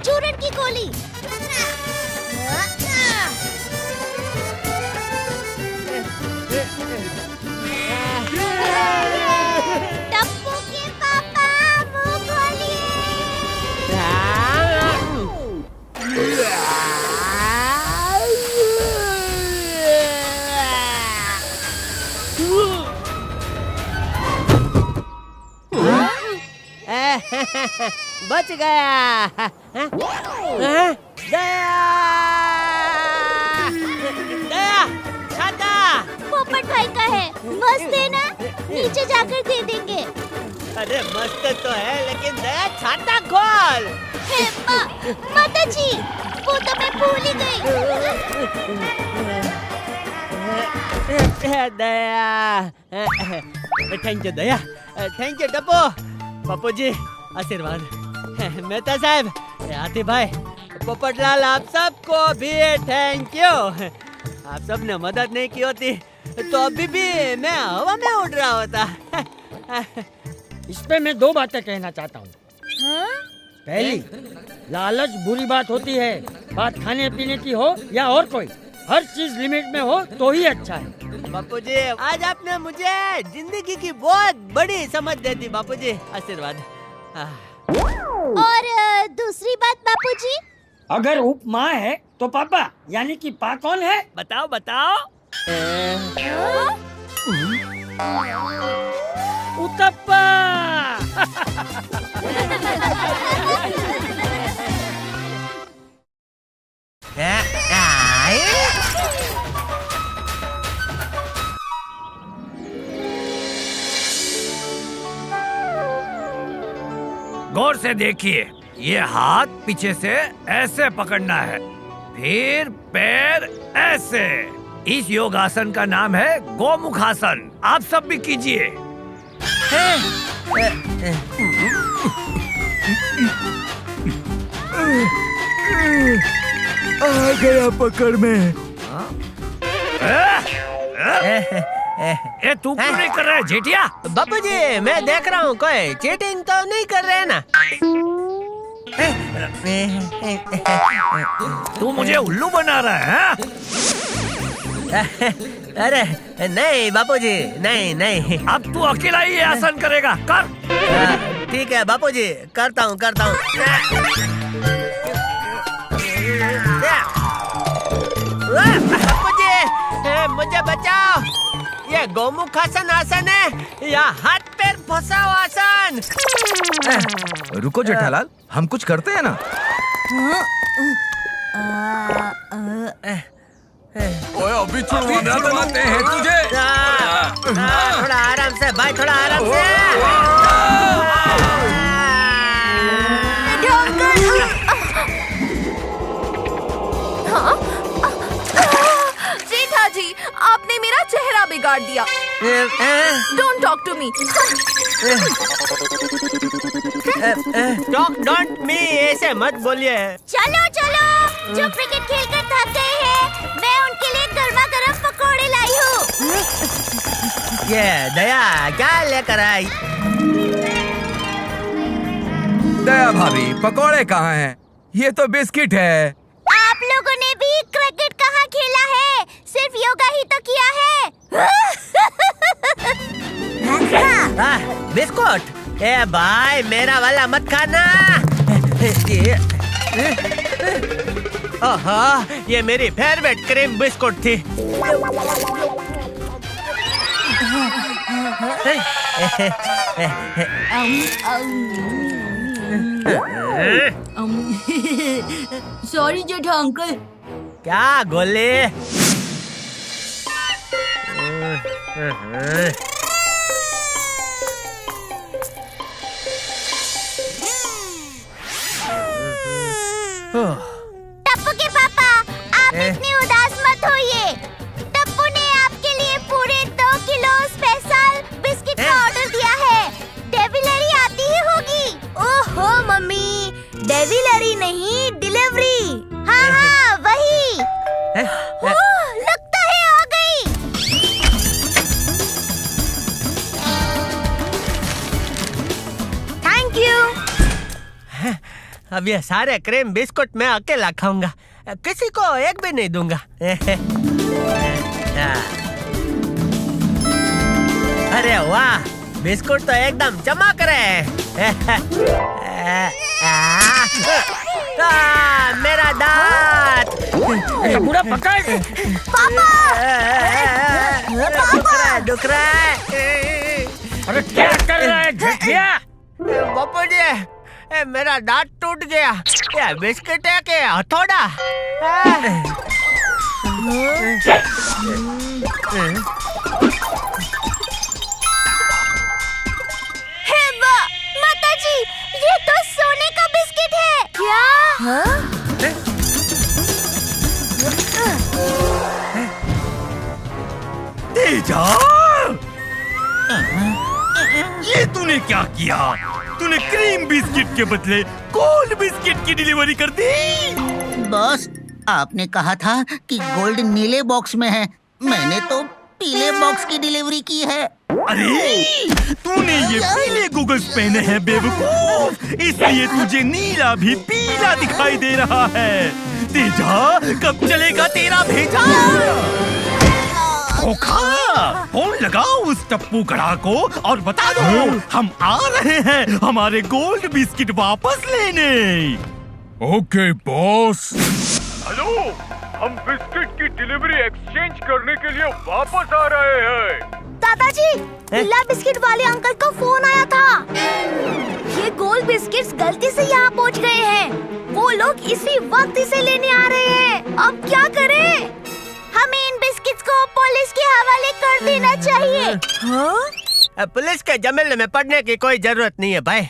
Speaker 2: चूरन की गोली। टप्पू के पापा, मुंह खोलिए।
Speaker 4: बच गया। दया, छाता।
Speaker 2: पोपट भाई का है, मस्त है ना? नीचे जाकर दे देंगे।
Speaker 4: अरे मस्त तो है, लेकिन दया छाता खोल।
Speaker 2: हे माता जी, वो तो मैं भूल ही गई।
Speaker 4: Daya, thank you Daya, thank you Tappu. Pappu ji आशीर्वाद। मेहता साहब, हाथी भाई, पोपटलाल, आप सबको भी थैंक यू। आप सब ने मदद नहीं की होती तो अभी भी मैं हवा में उड़ रहा होता।
Speaker 14: इस पे मैं दो बातें कहना चाहता हूँ। पहली, लालच बुरी बात होती है। बात खाने पीने की हो या और कोई, हर चीज लिमिट में हो तो ही अच्छा है।
Speaker 4: बापू जी, आज आपने मुझे जिंदगी की बहुत बड़ी समझ दे दी। बापू जी आशीर्वाद।
Speaker 2: और दूसरी बात बापूजी,
Speaker 14: अगर उप माँ है तो पापा, यानी कि पा कौन है?
Speaker 4: बताओ बताओ।
Speaker 14: उतप्पा।
Speaker 5: गौर से देखिए, ये हाथ पीछे से ऐसे पकड़ना है, फिर पैर ऐसे। इस योगासन का नाम है गोमुखासन। आप सब भी कीजिए।
Speaker 6: आ गया पकड़ में।
Speaker 5: ए तू क्यों नहीं कर रहा है जेठिया?
Speaker 4: बापूजी, मैं देख रहा हूँ, कोई चीटिंग तो नहीं कर रहे ना?
Speaker 5: तू मुझे उल्लू बना रहा है?
Speaker 4: अरे नहीं बापूजी, नहीं नहीं।
Speaker 5: अब तू अकेला ही ये आसन करेगा, कर।
Speaker 4: ठीक है बापूजी, करता हूँ करता हूँ। बापूजी, मुझे बचाओ। ये गोमुखासन आसन है या हाथ पैर फंसा हुआ आसन?
Speaker 12: रुको जेठालाल, हम कुछ करते हैं ना।
Speaker 7: ओए अभी छुड़वाते हैं तुझे।
Speaker 4: थोड़ा आराम से भाई, थोड़ा आराम से।
Speaker 8: जेठा जी, आपने मेरा चेहरा बिगाड़ दिया। Don't talk to me.
Speaker 4: Don't me ऐसे मत बोलिए।
Speaker 2: चलो चलो, जो क्रिकेट खेलकर थक गए हैं, मैं उनके लिए गर्मा गर्म पकौड़े लाई हूँ।
Speaker 4: ये दया क्या लेकर आई?
Speaker 12: दया भाभी, पकौड़े कहाँ हैं? ये तो बिस्किट है।
Speaker 2: आप लोगों ने भी क्रिकेट कहाँ खेला है? सिर्फ योगा ही तो किया है।
Speaker 4: बिस्कुट? ए भाई, मेरा वाला मत खाना। ओहो, ये मेरी फेवरेट क्रीम बिस्कुट थी।
Speaker 2: सॉरी जेठा अंकल।
Speaker 4: क्या गोले?
Speaker 2: टप्पू के पापा, आप इतने उदास मत होइए। टप्पू ने आपके लिए पूरे 2 किलो स्पेशल बिस्किट का ऑर्डर दिया है। डेविलरी आती ही होगी। ओहो मम्मी, डेविलरी नहीं, डिलीवरी। हाँ हाँ वही। लगता है आ गई। Thank you.
Speaker 4: अब ये सारे क्रीम बिस्कुट मैं अकेला खाऊंगा, किसी को एक भी नहीं दूंगा। अरे वाह, बिस्कुट तो एकदम चमक रहे हैं। मेरा दांत।
Speaker 14: पूरा पकड़।
Speaker 2: पापा,
Speaker 4: दुख रहा है।
Speaker 14: अरे क्या कर रहा है झटिया?
Speaker 4: बापू जी, मेरा दांत टूट गया। ये बिस्किट है कि हथौड़ा?
Speaker 2: माताजी, ये तो सोने का बिस्किट है। क्या?
Speaker 5: तेजा, ये तूने क्या किया? तूने क्रीम बिस्किट के बदले गोल्ड बिस्किट की डिलीवरी कर दी।
Speaker 15: बॉस, आपने कहा था कि गोल्ड नीले बॉक्स में है, मैंने तो पीले बॉक्स की डिलीवरी की है।
Speaker 5: अरे, तूने ये पीले गूगल्स पहने हैं बेवकूफ, इसलिए तुझे नीला भी पीला दिखाई दे रहा है। तेजा, कब चलेगा तेरा भेजा? फोन लगाओ उस टप्पू गड़ा को और बता दो हम आ रहे हैं हमारे गोल्ड बिस्किट वापस लेने।
Speaker 6: Okay boss.
Speaker 16: हेलो, हम बिस्किट की डिलीवरी एक्सचेंज करने के लिए वापस आ रहे हैं।
Speaker 2: दादाजी, नीला बिस्किट वाले अंकल का फोन आया था। ये गोल्ड बिस्किट्स गलती से यहाँ पहुँच गए हैं। वो लोग इसी वक्त इसे लेने आ रहे हैं। अब क्या करें? हमें इन बिस्किट्स को पुलिस के हवाले कर देना चाहिए।
Speaker 4: पुलिस के जमेले में पड़ने की कोई जरूरत नहीं है भाई।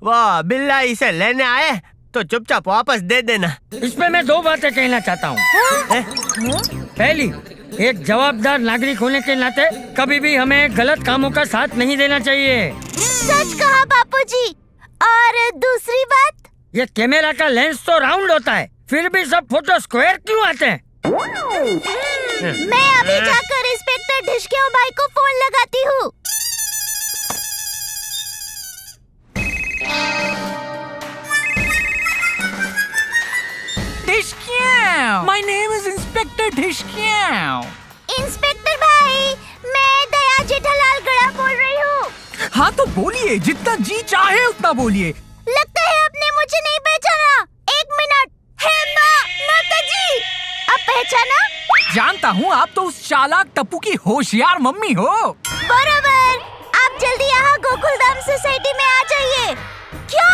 Speaker 4: वो बिल्ला इसे लेने आए तो चुपचाप वापस दे देना।
Speaker 14: इस पे मैं 2 बातें कहना चाहता हूँ। पहली, एक जवाबदार नागरिक होने के नाते कभी भी हमें गलत कामों का साथ नहीं देना चाहिए।
Speaker 2: सच कहा बापूजी। और दूसरी बात,
Speaker 14: ये कैमरा का लेंस तो राउंड होता है, फिर भी सब फोटो स्क्वायर क्यों आते हैं?
Speaker 2: मैं अभी जाकर इंस्पेक्टर ढिशक्याओं भाई को फोन लगाती हूँ।
Speaker 17: My name is Inspector Dhishkyao.
Speaker 2: Inspector भाई, मैं दया जेठालाल गड़ा बोल रही हूँ।
Speaker 17: हाँ तो बोलिए, जितना जी चाहे उतना बोलिए।
Speaker 2: लगता है आपने मुझे नहीं पहचाना। 1 मिनट। हे माँ, माताजी, आप पहचाना?
Speaker 17: जानता हूँ, आप तो उस चालाक टप्पू की होशियार मम्मी हो।
Speaker 2: बराबर। आप जल्दी यहाँ गोकुलधाम सोसाइटी में आ जाइए। क्या?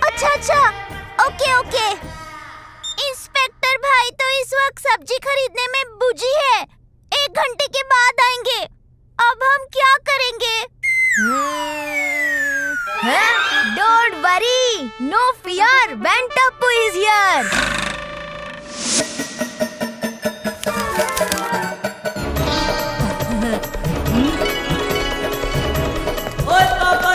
Speaker 2: अच्छा, ओके। इंस्पेक्टर भाई तो इस वक्त सब्जी खरीदने में बुझी है। 1 घंटे के बाद आएंगे। अब हम क्या करेंगे? Don't worry, no fear when Tappu is here.
Speaker 18: ओए पापा,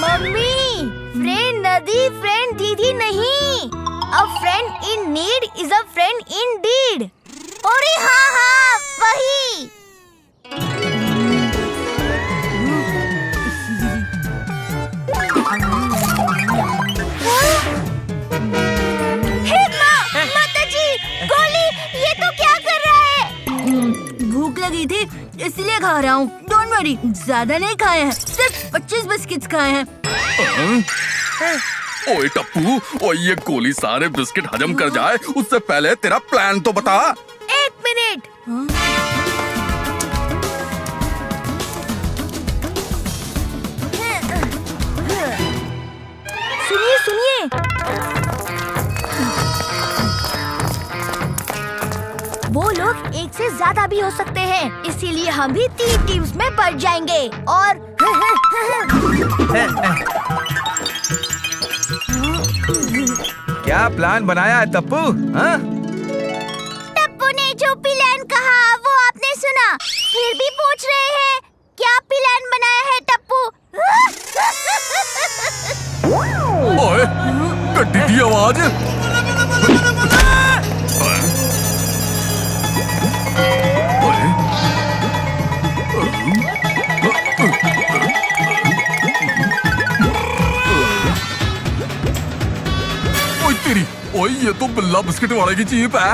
Speaker 2: मम्मी, फ्रेंड नदी, फ्रेंड दीदी नहीं। A friend in need is a friend indeed. अरे हाँ, वही। माताजी, गोली, ये तो क्या कर रहा है?
Speaker 18: भूख लगी थी इसलिए खा रहा हूँ। डोंट वरी, ज्यादा नहीं खाए हैं, सिर्फ 25 बिस्किट्स खाए हैं।
Speaker 7: ओए टप्पू, ओए ये गोली सारे बिस्किट हजम कर जाए उससे पहले तेरा प्लान तो बता।
Speaker 2: 1 मिनट। सुनिए सुनिए, वो लोग एक से ज्यादा भी हो सकते हैं, इसीलिए हम भी 3 टीम्स में बढ़ जाएंगे और
Speaker 12: क्या प्लान बनाया है टप्पू? हाँ?
Speaker 2: टप्पू ने जो प्लान कहा वो आपने सुना, फिर भी पूछ रहे हैं क्या प्लान बनाया है टप्पू?
Speaker 7: ओए, गड्डी की आवाज। ओए तेरी, ओए ये तो बिल्ला बिस्किट वाले की जीप है।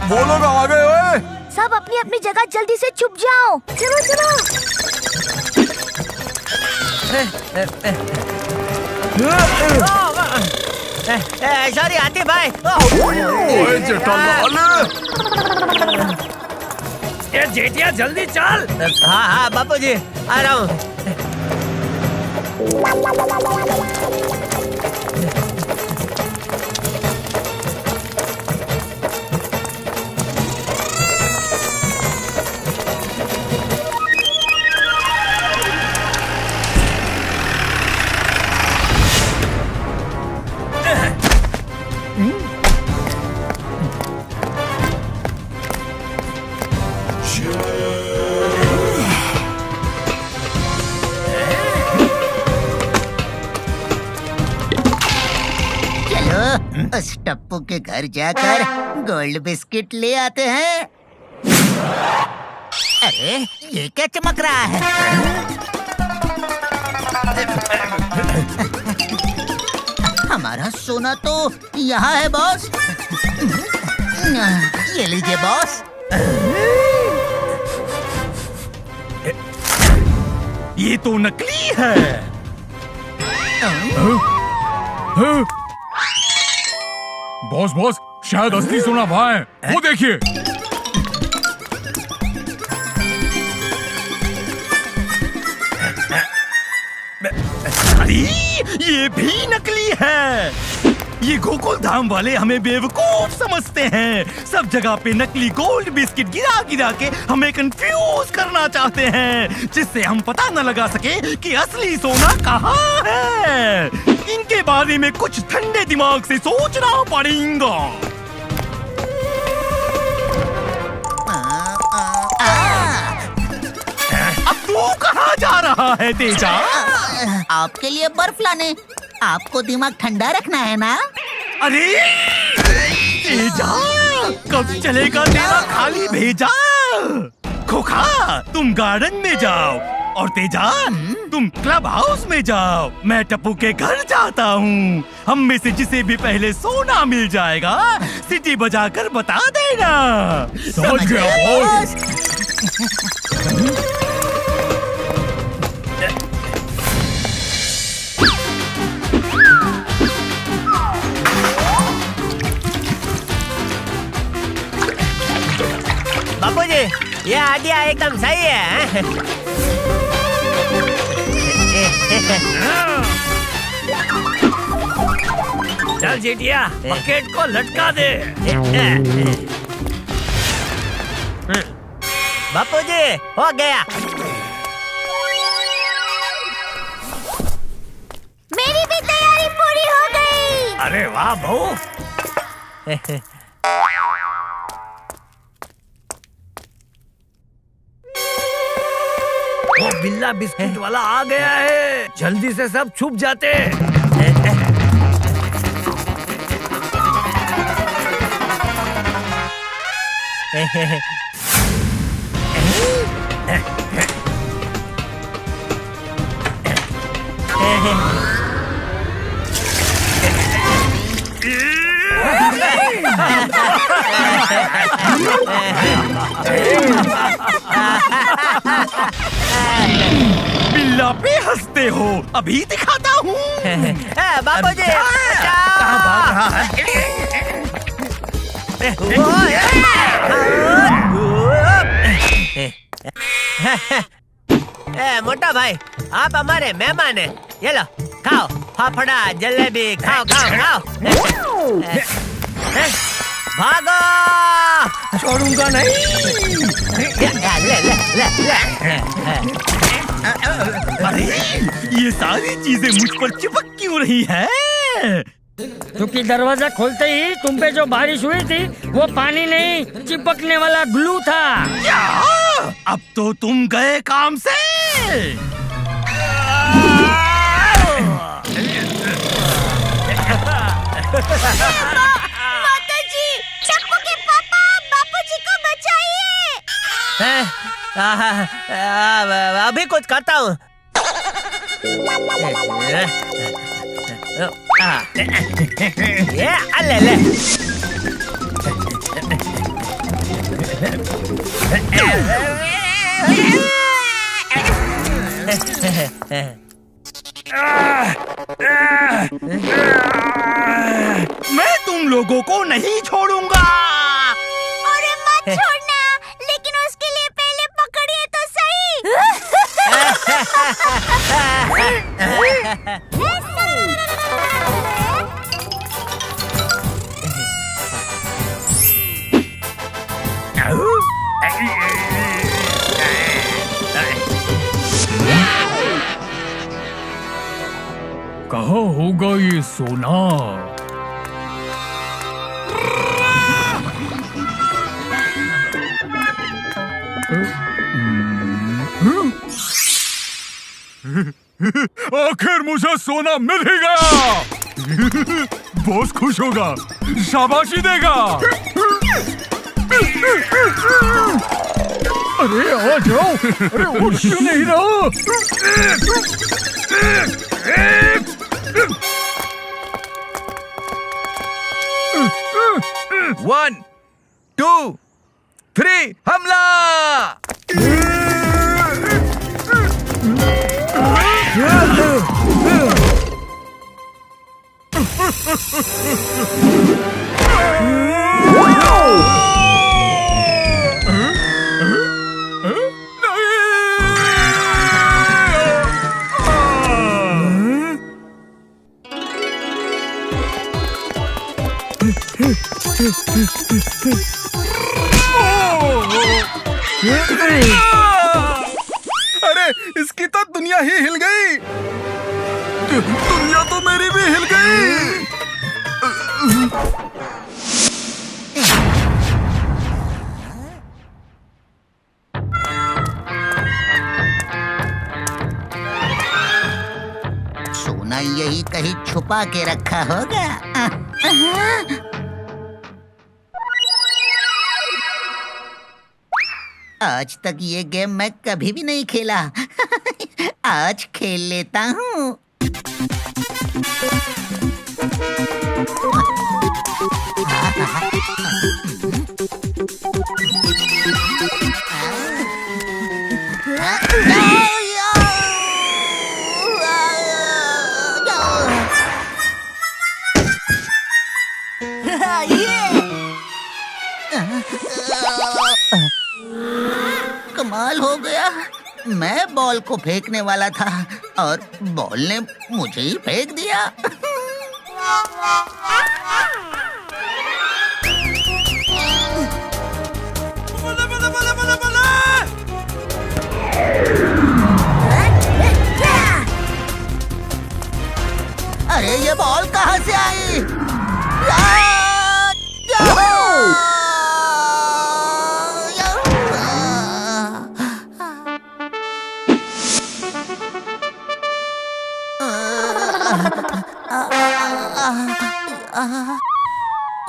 Speaker 7: वो लोग आ गए। ओए
Speaker 2: सब अपनी अपनी जगह जल्दी से छुप जाओ। चलो चलो।
Speaker 4: सॉरी हाथी भाई।
Speaker 5: ओए जेठालाल, ये जेठिया जल्दी चल।
Speaker 4: हाँ हाँ बापू जी, आ रहा हूँ।
Speaker 15: उस टप्पू के घर जाकर गोल्ड बिस्किट ले आते हैं। अरे ये क्या चमक रहा है? हमारा सोना तो यहाँ है बॉस। ये लीजिए बॉस।
Speaker 10: ये तो नकली है।
Speaker 6: बॉस बॉस, शायद असली सोना वहाँ है, वो देखिए।
Speaker 10: अरे ये भी नकली है। ये गोकुल धाम वाले हमें बेवकूफ समझते हैं। सब जगह पे नकली गोल्ड बिस्किट गिरा गिरा के हमें कंफ्यूज करना चाहते हैं, जिससे हम पता न लगा सके कि असली सोना कहाँ है। इनके बारे में कुछ ठंडे दिमाग से सोचना पड़ेगा। अब तू कहाँ जा रहा है तेजा?
Speaker 15: आपके लिए बर्फ लाने। आपको दिमाग ठंडा रखना है ना?
Speaker 10: अरे तेजा, कब चलेगा तेरा खाली भेजा? खोखा, तुम गार्डन में जाओ और तेजा तुम क्लब हाउस में जाओ। मैं टप्पू के घर जाता हूँ। हम में से जिसे भी पहले सोना मिल जाएगा सिटी बजाकर बता देना।
Speaker 6: समझ गया बॉस।
Speaker 4: बापू जी, ये आइडिया एकदम सही है।
Speaker 5: चल जेठिया, बकेट को लटका दे।
Speaker 4: बापू जी, हो गया।
Speaker 2: मेरी भी तैयारी पूरी हो गई।
Speaker 5: अरे वाह बहू।
Speaker 4: ओ
Speaker 5: बिल्ला बिस्किट वाला आ गया है। जल्दी से सब छुप जाते।
Speaker 10: बिल्ला पे हंसते हो, अभी दिखाता हूँ।
Speaker 4: बाबूजी,
Speaker 10: कहाँ भाग रहा है?
Speaker 4: मोटा भाई, आप हमारे मेहमान हैं। ये लो, खाओ फाफड़ा जलेबी, खाओ खाओ खाओ। भागो,
Speaker 10: छोड़ूंगा नहीं।
Speaker 4: ले ले ले ले।
Speaker 10: अरे ये सारी चीजें मुझ पर चिपक क्यों रही है?
Speaker 14: क्योंकि दरवाजा खोलते ही तुम पे जो बारिश हुई थी वो पानी नहीं, चिपकने वाला ग्लू था।
Speaker 10: क्या? अब तो तुम गए काम से।
Speaker 2: माताजी, टप्पू के पापा, बापूजी को बचाइए।
Speaker 4: अभी कुछ करता हूँ। ये ले ले।
Speaker 10: मैं तुम लोगों को नहीं छोड़ूंगा।
Speaker 2: अरे मत छोड़ना, लेकिन उसके लिए पहले पकड़िए तो सही।
Speaker 17: कहाँ होगा ये सोना?
Speaker 6: आखिर मुझे सोना मिल ही गया। बॉस खुश होगा, शाबाशी देगा। अरे आ जाओ, अरे उठ क्यों नहीं रहा?
Speaker 12: 1, 2, 3, हमला!
Speaker 7: अरे इसकी तो दुनिया ही हिल गई। दुनिया तो मेरी भी हिल गई।
Speaker 15: सोना यही कहीं छुपा के रखा होगा। आज तक ये गेम मैं कभी भी नहीं खेला। आज खेल लेता हूँ। कमाल हो गया। मैं बॉल को फेंकने वाला था और बॉल ने मुझे ही फेंक दिया। अरे ये बॉल कहाँ से आई?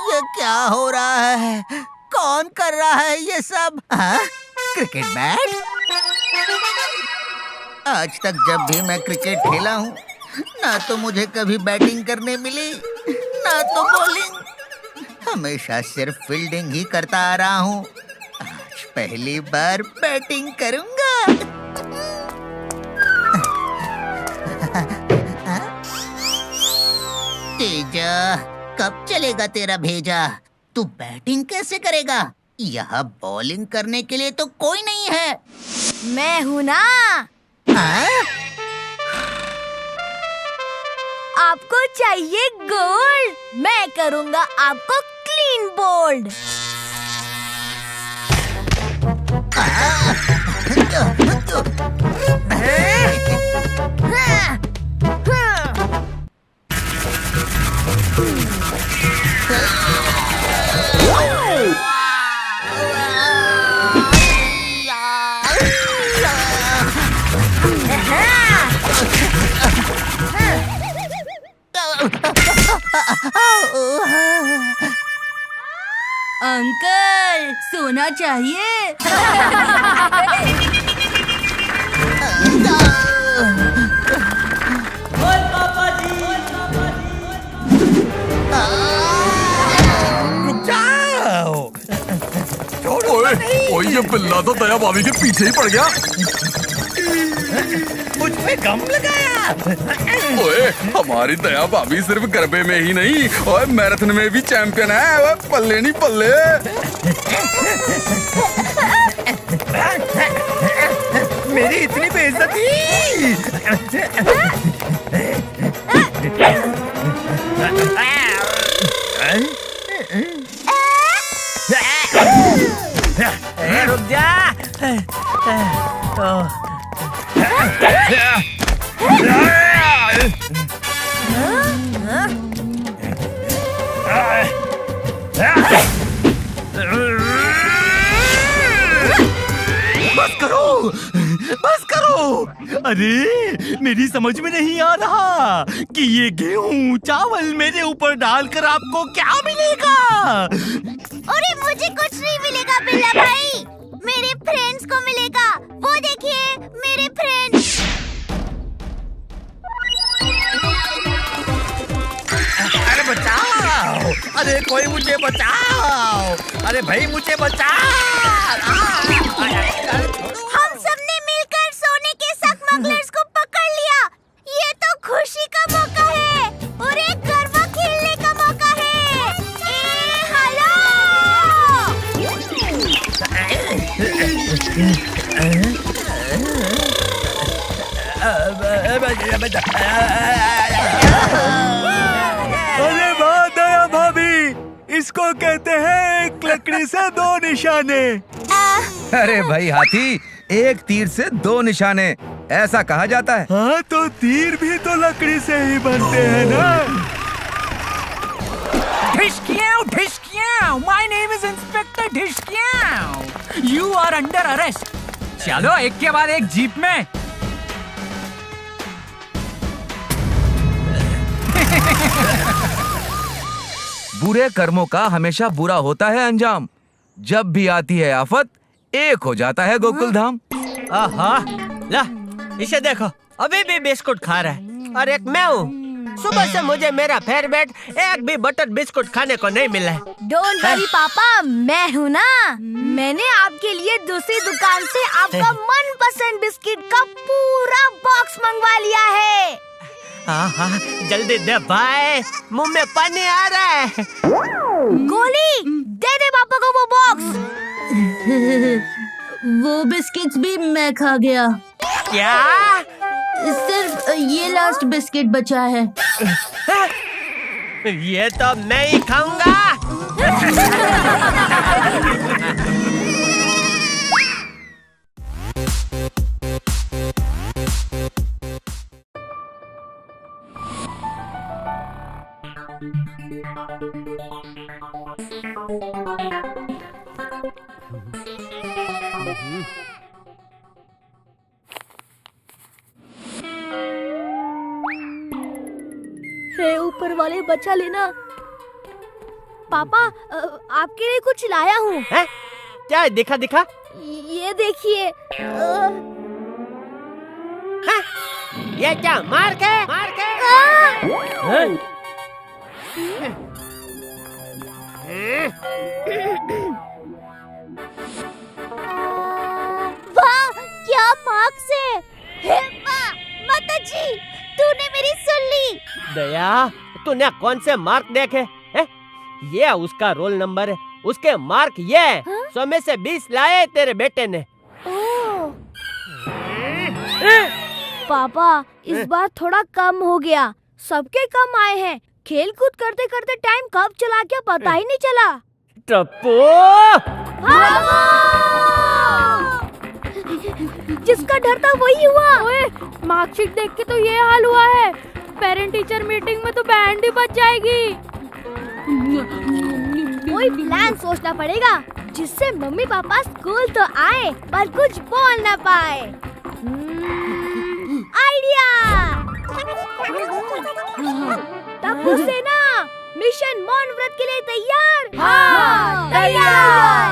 Speaker 15: ये क्या हो रहा है? कौन कर रहा है ये सब? Cricket bat? आज तक जब भी मैं क्रिकेट खेला हूँ, ना तो मुझे कभी बैटिंग करने मिली, ना तो बॉलिंग। हमेशा सिर्फ फील्डिंग ही करता आ रहा हूँ। आज पहली बार बैटिंग करूँगा। तेजा, कब चलेगा तेरा भेजा? तू बैटिंग कैसे करेगा? यहाँ बॉलिंग करने के लिए तो कोई नहीं है।
Speaker 2: मैं हूँ ना। आपको चाहिए गोल्ड, मैं करूँगा आपको क्लीन बोल्ड।
Speaker 18: अंकल, सोना चाहिए?
Speaker 5: रुक जाओ।
Speaker 7: ओए, ये बिल्ला तो दया भाभी के पीछे ही पड़ गया।
Speaker 5: मुझ पे गम लगाया।
Speaker 7: ओए, हमारी दया भाभी सिर्फ गरबे में ही नहीं, ओए मैराथन में भी चैंपियन है। ओए पल्ले नहीं पल्ले।
Speaker 5: मेरी इतनी बेइज्जती। रुक जा।
Speaker 10: बस करो, बस करो। अरे मेरी समझ में नहीं आ रहा कि ये गेहूं चावल मेरे ऊपर डालकर आपको क्या मिलेगा।
Speaker 2: अरे मुझे कुछ नहीं मिलेगा बिल्ला भाई, मेरे फ्रेंड्स को मिलेगा। वो देखिए मेरे फ्रेंड्स।
Speaker 5: अरे बचाओ, अरे कोई मुझे बचाओ, अरे भाई मुझे बचाओ।
Speaker 2: हम सबने मिलकर सोने के स्मगलर्स को पकड़ लिया। ये तो खुशी का मौका है और एक गरबा खेलने का मौका है। हेलो।
Speaker 6: अरे वाह दया भाभी, इसको कहते हैं एक लकड़ी से दो निशाने।
Speaker 12: अरे भाई हाथी, एक तीर से दो निशाने, ऐसा कहा जाता है।
Speaker 6: हाँ तो तीर भी तो लकड़ी से ही बनते हैं ना।
Speaker 17: ढिशक्याओ, माय नेम इज इंस्पेक्टर ढिशक्याओ। You are under arrest. चलो एक के बाद एक जीप में।
Speaker 12: बुरे कर्मों का हमेशा बुरा होता है अंजाम। जब भी आती है आफत, एक हो जाता है गोकुल धाम।
Speaker 4: आहा, ला इसे देखो, अभी भी बिस्कुट खा रहा है। और एक मैं हूँ, सुबह से मुझे मेरा फेवरेट एक भी बटर बिस्कुट खाने को नहीं मिला है।
Speaker 2: डोंट वरी पापा, मैं हूँ ना। मैंने आपके लिए दूसरी दुकान से आपका मनपसंद बिस्किट का पूरा बॉक्स मंगवा लिया है।
Speaker 4: आहा, जल्दी दे भाई, मुंह में पानी आ रहा है।
Speaker 2: गोली दे दे पापा को वो बॉक्स।
Speaker 18: वो बिस्किट्स भी मैं खा गया।
Speaker 4: क्या?
Speaker 18: सिर्फ ये लास्ट बिस्किट बचा है।
Speaker 4: ये तो मैं ही खाऊंगा।
Speaker 2: हे ऊपर वाले बचा लेना। पापा आपके लिए कुछ लाया हूँ।
Speaker 4: क्या है? दिखा दिखा।
Speaker 2: ये देखिए।
Speaker 4: ये क्या मार्क है? मार्क है?
Speaker 2: वाह क्या मार्क्स है। हे माँ, माता जी तूने मेरी सुन ली।
Speaker 4: दया, तूने कौन से मार्क देखे? ये उसका रोल नंबर है, उसके मार्क ये 100 में से 20 लाए तेरे बेटे ने।
Speaker 2: पापा इस बार थोड़ा कम हो गया, सबके कम आए हैं। खेल कूद करते करते टाइम कब चला गया पता ही नहीं चला।
Speaker 4: टप्पू,
Speaker 2: जिसका डर था वही हुआ। ओए, मार्कशीट देख के तो ये हाल हुआ है। पेरेंट टीचर मीटिंग में तो बैंड ही बज जाएगी। कोई प्लान सोचना पड़ेगा जिससे मम्मी पापा स्कूल तो आए पर कुछ बोल ना पाए। आइडिया। टप्पू सेना मिशन मौन व्रत के लिए तैयार? हाँ, तैयार।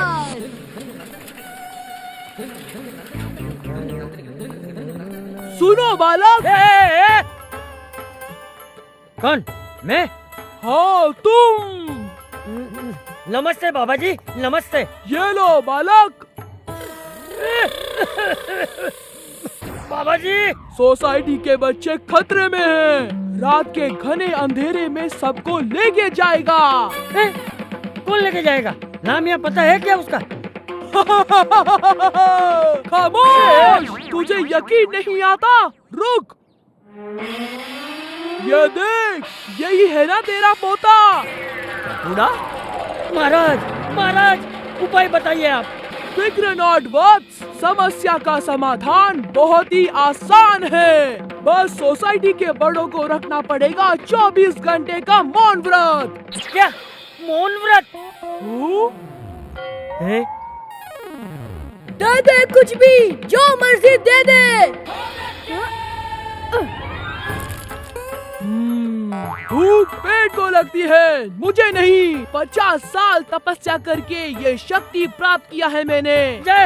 Speaker 19: सुनो बालक।
Speaker 14: कौन? मैं?
Speaker 19: हाँ तुम।
Speaker 14: नमस्ते बाबा जी, नमस्ते।
Speaker 19: ये लो बालक।
Speaker 14: बाबा जी,
Speaker 19: सोसाइटी के बच्चे खतरे में हैं। रात के घने अंधेरे में सबको लेके जाएगा।
Speaker 14: कौन लेके जाएगा? नाम या पता है क्या उसका?
Speaker 19: खामोश, तुझे यकीन नहीं आता? रुक, ये देख, यही है ना तेरा पोता?
Speaker 14: बूढ़ा? महाराज, महाराज, उपाय बताइए आप।
Speaker 19: फिक्र नॉट वत्स, समस्या का समाधान बहुत ही आसान है। बस सोसाइटी के बड़ों को रखना पड़ेगा 24 घंटे का मौन व्रत।
Speaker 14: क्या मौन व्रत?
Speaker 2: दे दे कुछ भी, जो मर्जी दे दे।
Speaker 19: भूख पेट को लगती है, मुझे नहीं। 50 साल तपस्या करके ये शक्ति प्राप्त किया है मैंने।
Speaker 14: जय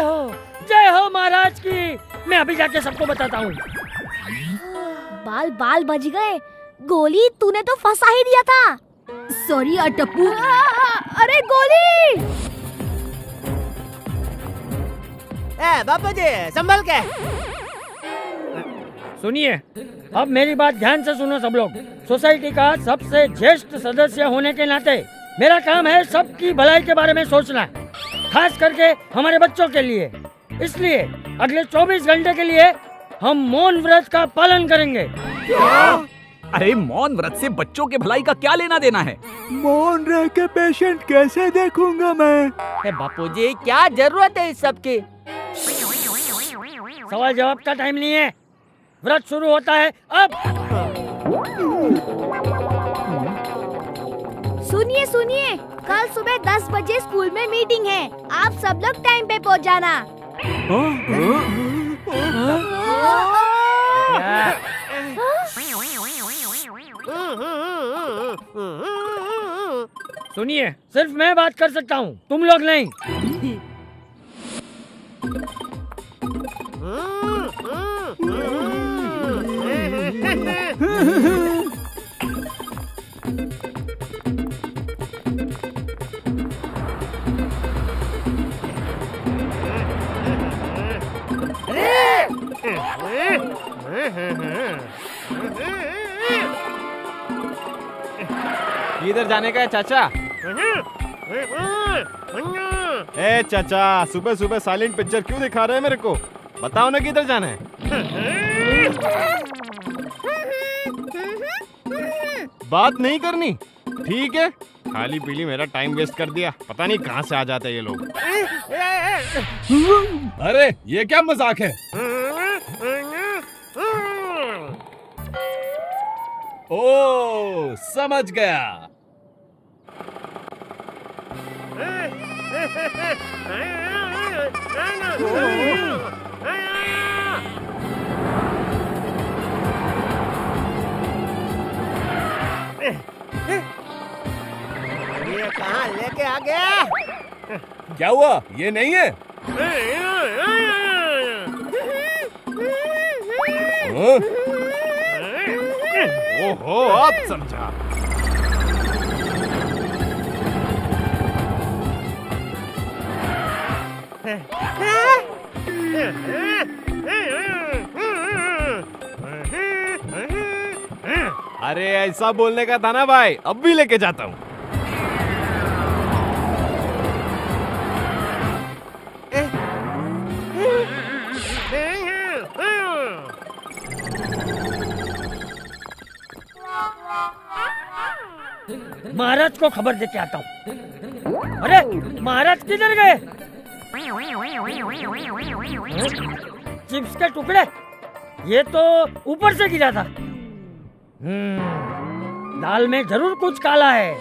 Speaker 14: हो महाराज की। मैं अभी जाके सबको बताता हूँ।
Speaker 2: बाल बाल बज गए। गोली तूने तो फंसा ही दिया था।
Speaker 18: सॉरी टप्पू।
Speaker 2: अरे गोली।
Speaker 4: बाबा जी संभल के।
Speaker 14: सुनिए, अब मेरी बात ध्यान से सुनो सब लोग। सोसाइटी का सबसे ज्येष्ठ सदस्य होने के नाते मेरा काम है सबकी भलाई के बारे में सोचना, खास करके हमारे बच्चों के लिए। इसलिए अगले 24 घंटे के लिए हम मौन व्रत का पालन करेंगे।
Speaker 9: अरे मौन व्रत से बच्चों के भलाई का क्या लेना देना है?
Speaker 6: मौन रह के पेशेंट कैसे देखूंगा मैं?
Speaker 4: बापूजी क्या जरूरत है इस सब की?
Speaker 14: सवाल जवाब का टाइम नहीं है, व्रत शुरू होता है अब।
Speaker 2: सुनिए सुनिए, कल सुबह 10 बजे स्कूल में मीटिंग है। आप सब लोग टाइम पे पहुंच जाना।
Speaker 14: सुनिए, सिर्फ मैं बात कर सकता हूँ, तुम लोग नहीं।
Speaker 20: किधर जाने का है चाचा? ए चाचा, सुबह सुबह साइलेंट पिक्चर क्यों दिखा रहे हैं मेरे को? बताओ ना किधर जाना है। बात नहीं करनी, ठीक है? खाली पीली मेरा टाइम वेस्ट कर दिया। पता नहीं कहाँ से आ जाते हैं ये लोग।
Speaker 7: अरे ये क्या मजाक है? ओ समझ गया।
Speaker 13: गया।
Speaker 20: क्या हुआ? ये नहीं है? ओहो, अब समझा। अरे ऐसा बोलने का था ना भाई, अब भी लेके जाता हूँ।
Speaker 14: महाराज को खबर देके आता हूँ। अरे महाराज किधर गए? चिप्स के टुकड़े, ये तो ऊपर से गिरा था। दाल में जरूर कुछ काला है।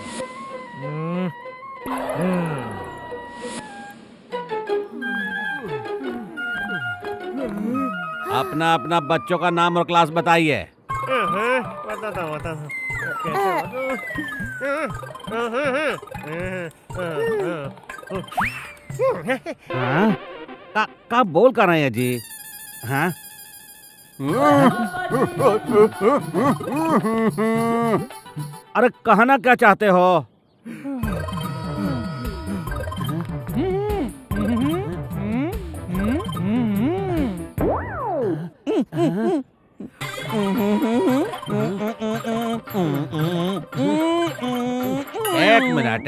Speaker 21: अपना अपना बच्चों का नाम और क्लास बताइए।
Speaker 13: बताता
Speaker 21: का बोल कर रहे हैं जी? हाँ? अरे कहना क्या चाहते हो?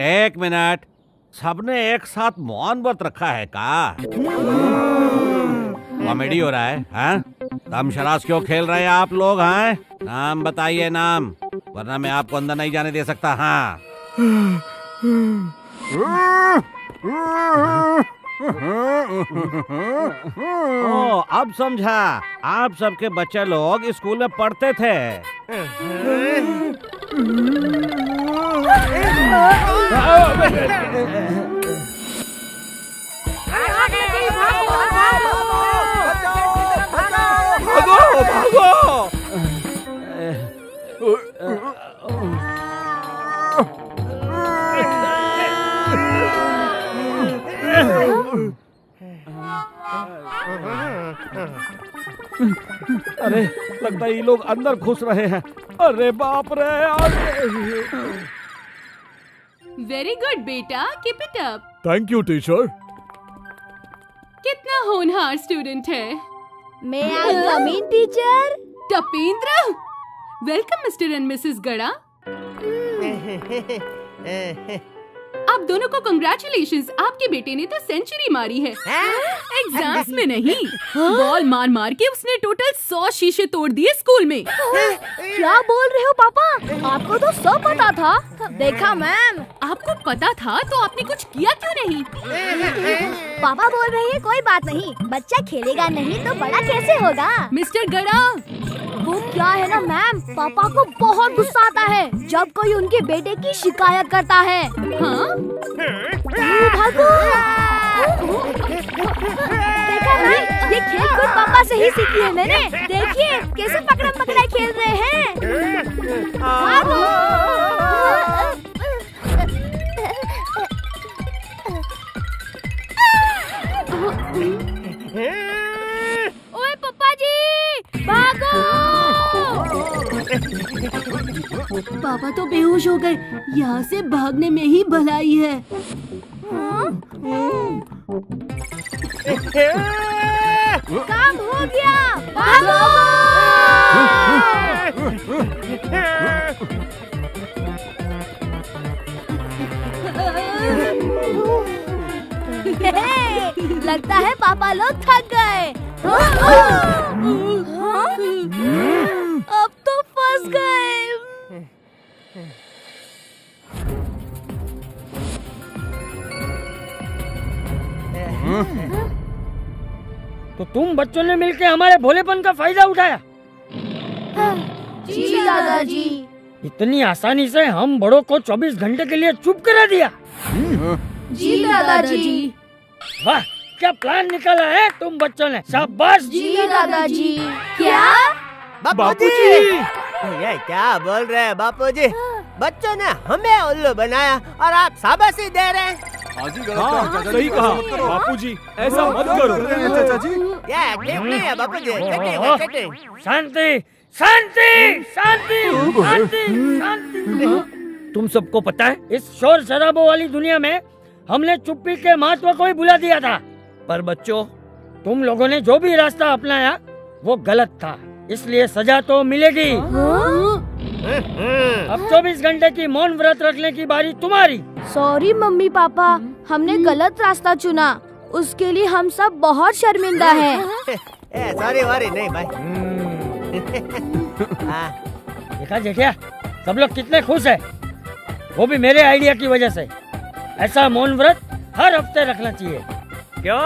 Speaker 21: एक मिनट, सबने एक साथ मौन व्रत रखा है का? कॉमेडी हो रहा है? हाँ? तमशराज क्यों खेल रहे हैं आप लोग? हैं? नाम बताइए, नाम, वरना मैं आपको अंदर नहीं जाने दे सकता। हाँ। ओ, अब समझा। आप सबके बच्चे लोग स्कूल में पढ़ते थे।
Speaker 20: भागो भागो।
Speaker 21: अरे लगता है ये लोग अंदर घुस रहे हैं। अरे बाप रे।
Speaker 8: वेरी गुड बेटा, keep it up.
Speaker 6: Thank you teacher.
Speaker 8: कितना होनहार स्टूडेंट है।
Speaker 2: May I come in teacher.
Speaker 8: Tapendra, welcome mister and missus Gada. आप दोनों को कंग्रेचुलेशंस, आपके बेटे ने तो सेंचुरी मारी है। एग्जाम्स में नहीं, बॉल मार मार के उसने टोटल 100 शीशे तोड़ दिए स्कूल में।
Speaker 2: क्या बोल रहे हो पापा? आपको तो सब पता था। देखा मैम।
Speaker 8: आपको पता था तो आपने कुछ किया क्यों नहीं?
Speaker 2: पापा बोल रहे हैं कोई बात नहीं, बच्चा खेलेगा नहीं तो बड़ा कैसे होगा?
Speaker 8: मिस्टर गड़ा,
Speaker 2: वो क्या है ना मैम, पापा को बहुत गुस्सा आता है जब कोई उनके बेटे की शिकायत करता है।
Speaker 8: हाँ?
Speaker 2: भागो। देखा मैम, ये खेल कूद पापा से ही सीखी है मैंने। देखिए कैसे पकड़म पकड़ाई खेल रहे हैं। भागो।
Speaker 8: ओए पप्पा जी, भागो।
Speaker 18: पापा तो बेहोश हो गए। यहाँ से भागने में ही भलाई है।
Speaker 2: काम हो गया, भागो। लगता है पापा लोग थक गए। अब तो फंस गए।
Speaker 14: तो तुम बच्चों ने मिलकर हमारे भोलेपन का फायदा उठाया।
Speaker 2: जी दादाजी।
Speaker 14: इतनी आसानी से हम बड़ों को 24 घंटे के लिए चुप करा दिया।
Speaker 2: जी दादाजी।
Speaker 14: वाह, क्या प्लान निकाला है तुम बच्चों ने। शाबाश।
Speaker 2: जी दादाजी। क्या?
Speaker 4: बापूजी, ये क्या बोल रहे हैं बापूजी? बच्चों ने हमें उल्लू बनाया और आप शाबाशी दे रहे हैं।
Speaker 19: हाँ, सही कहा बापूजी, ऐसा मत करो
Speaker 7: चाचा जी।
Speaker 4: क्या ठीक नहीं है बापूजी?
Speaker 14: शांति शांति शांति शांति शांति। तुम सबको पता है इस शोर शराबों वाली दुनिया में हमने चुप्पी के महत्व को ही भुला दिया था। पर बच्चों, तुम लोगों ने जो भी रास्ता अपनाया वो गलत था, इसलिए सजा तो मिलेगी। अब 24 घंटे की मौन व्रत रखने की बारी तुम्हारी।
Speaker 2: सॉरी मम्मी पापा, हमने गलत रास्ता चुना, उसके लिए हम सब बहुत शर्मिंदा हैं।
Speaker 4: सॉरी वारी नहीं भाई।
Speaker 14: देखा जेठिया, सब लोग कितने खुश हैं, वो भी मेरे आइडिया की वजह से। ऐसा मौन व्रत हर हफ्ते रखना चाहिए।
Speaker 13: क्यों?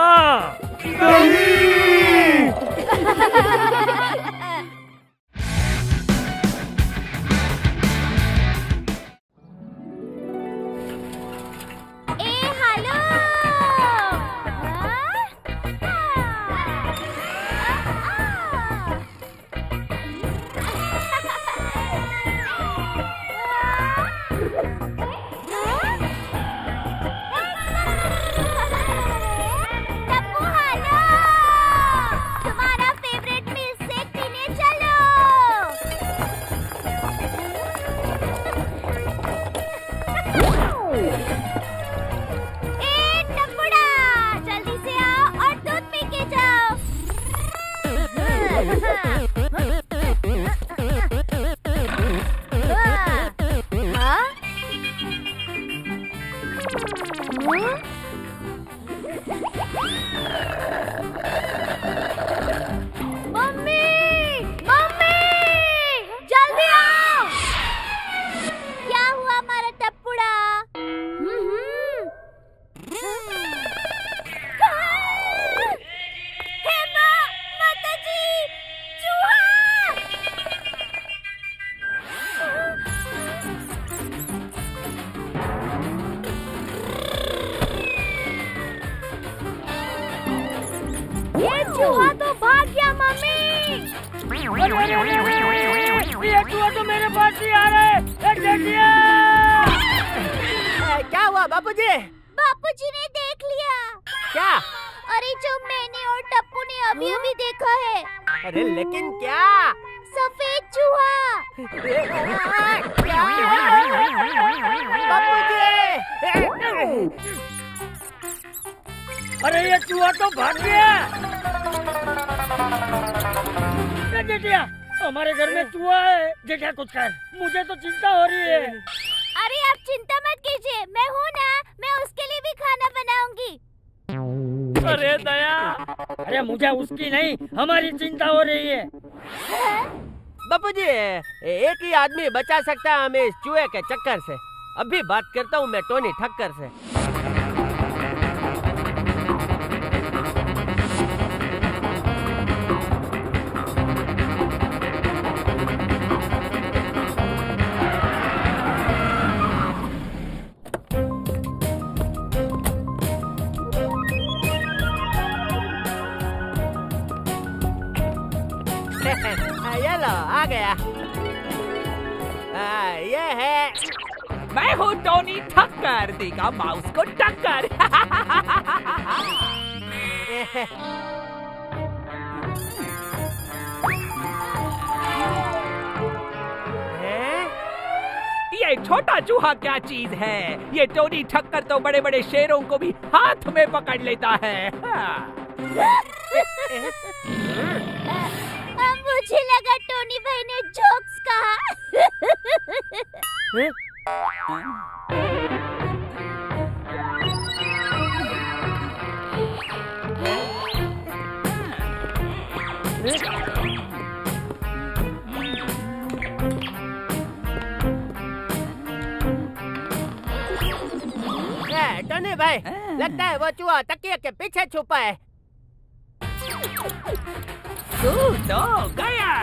Speaker 2: चूहा तो भाग गया मम्मी।
Speaker 14: ये चूहा तो मेरे पास ही आ रहा है।
Speaker 4: क्या हुआ बापूजी?
Speaker 2: बापूजी ने देख लिया।
Speaker 4: क्या?
Speaker 2: अरे जो मैंने और टप्पू ने अभी अभी देखा है।
Speaker 4: अरे लेकिन क्या?
Speaker 2: सफेद चूहा।
Speaker 4: बापूजी!
Speaker 14: अरे ये चूहा तो भाग गया। जेठिया, हमारे घर में चूहा है। जेठिया कुछ कर, मुझे तो चिंता हो रही है।
Speaker 2: अरे आप चिंता मत कीजिए, मैं हूँ ना, मैं उसके लिए भी खाना बनाऊंगी।
Speaker 13: अरे दया,
Speaker 14: अरे मुझे उसकी नहीं, हमारी चिंता हो रही है।
Speaker 4: बापूजी, एक ही आदमी बचा सकता है हमें इस चूहे के चक्कर से। अभी बात करता हूँ मैं टोनी ठक्कर से। ये लो, आ गया। ये है।
Speaker 17: मैं हूँ टोनी ठक्कर, देगा माउस को टक्कर। ये छोटा चूहा क्या चीज है? ये टोनी ठक्कर तो बड़े बड़े शेरों को भी हाथ में पकड़ लेता है।
Speaker 2: मुझे लगा टोनी भाई ने जोक्स कहा।
Speaker 4: टोनी भाई, लगता है वो चूहा तकिया के पीछे छुपा है।
Speaker 17: तू तो गया।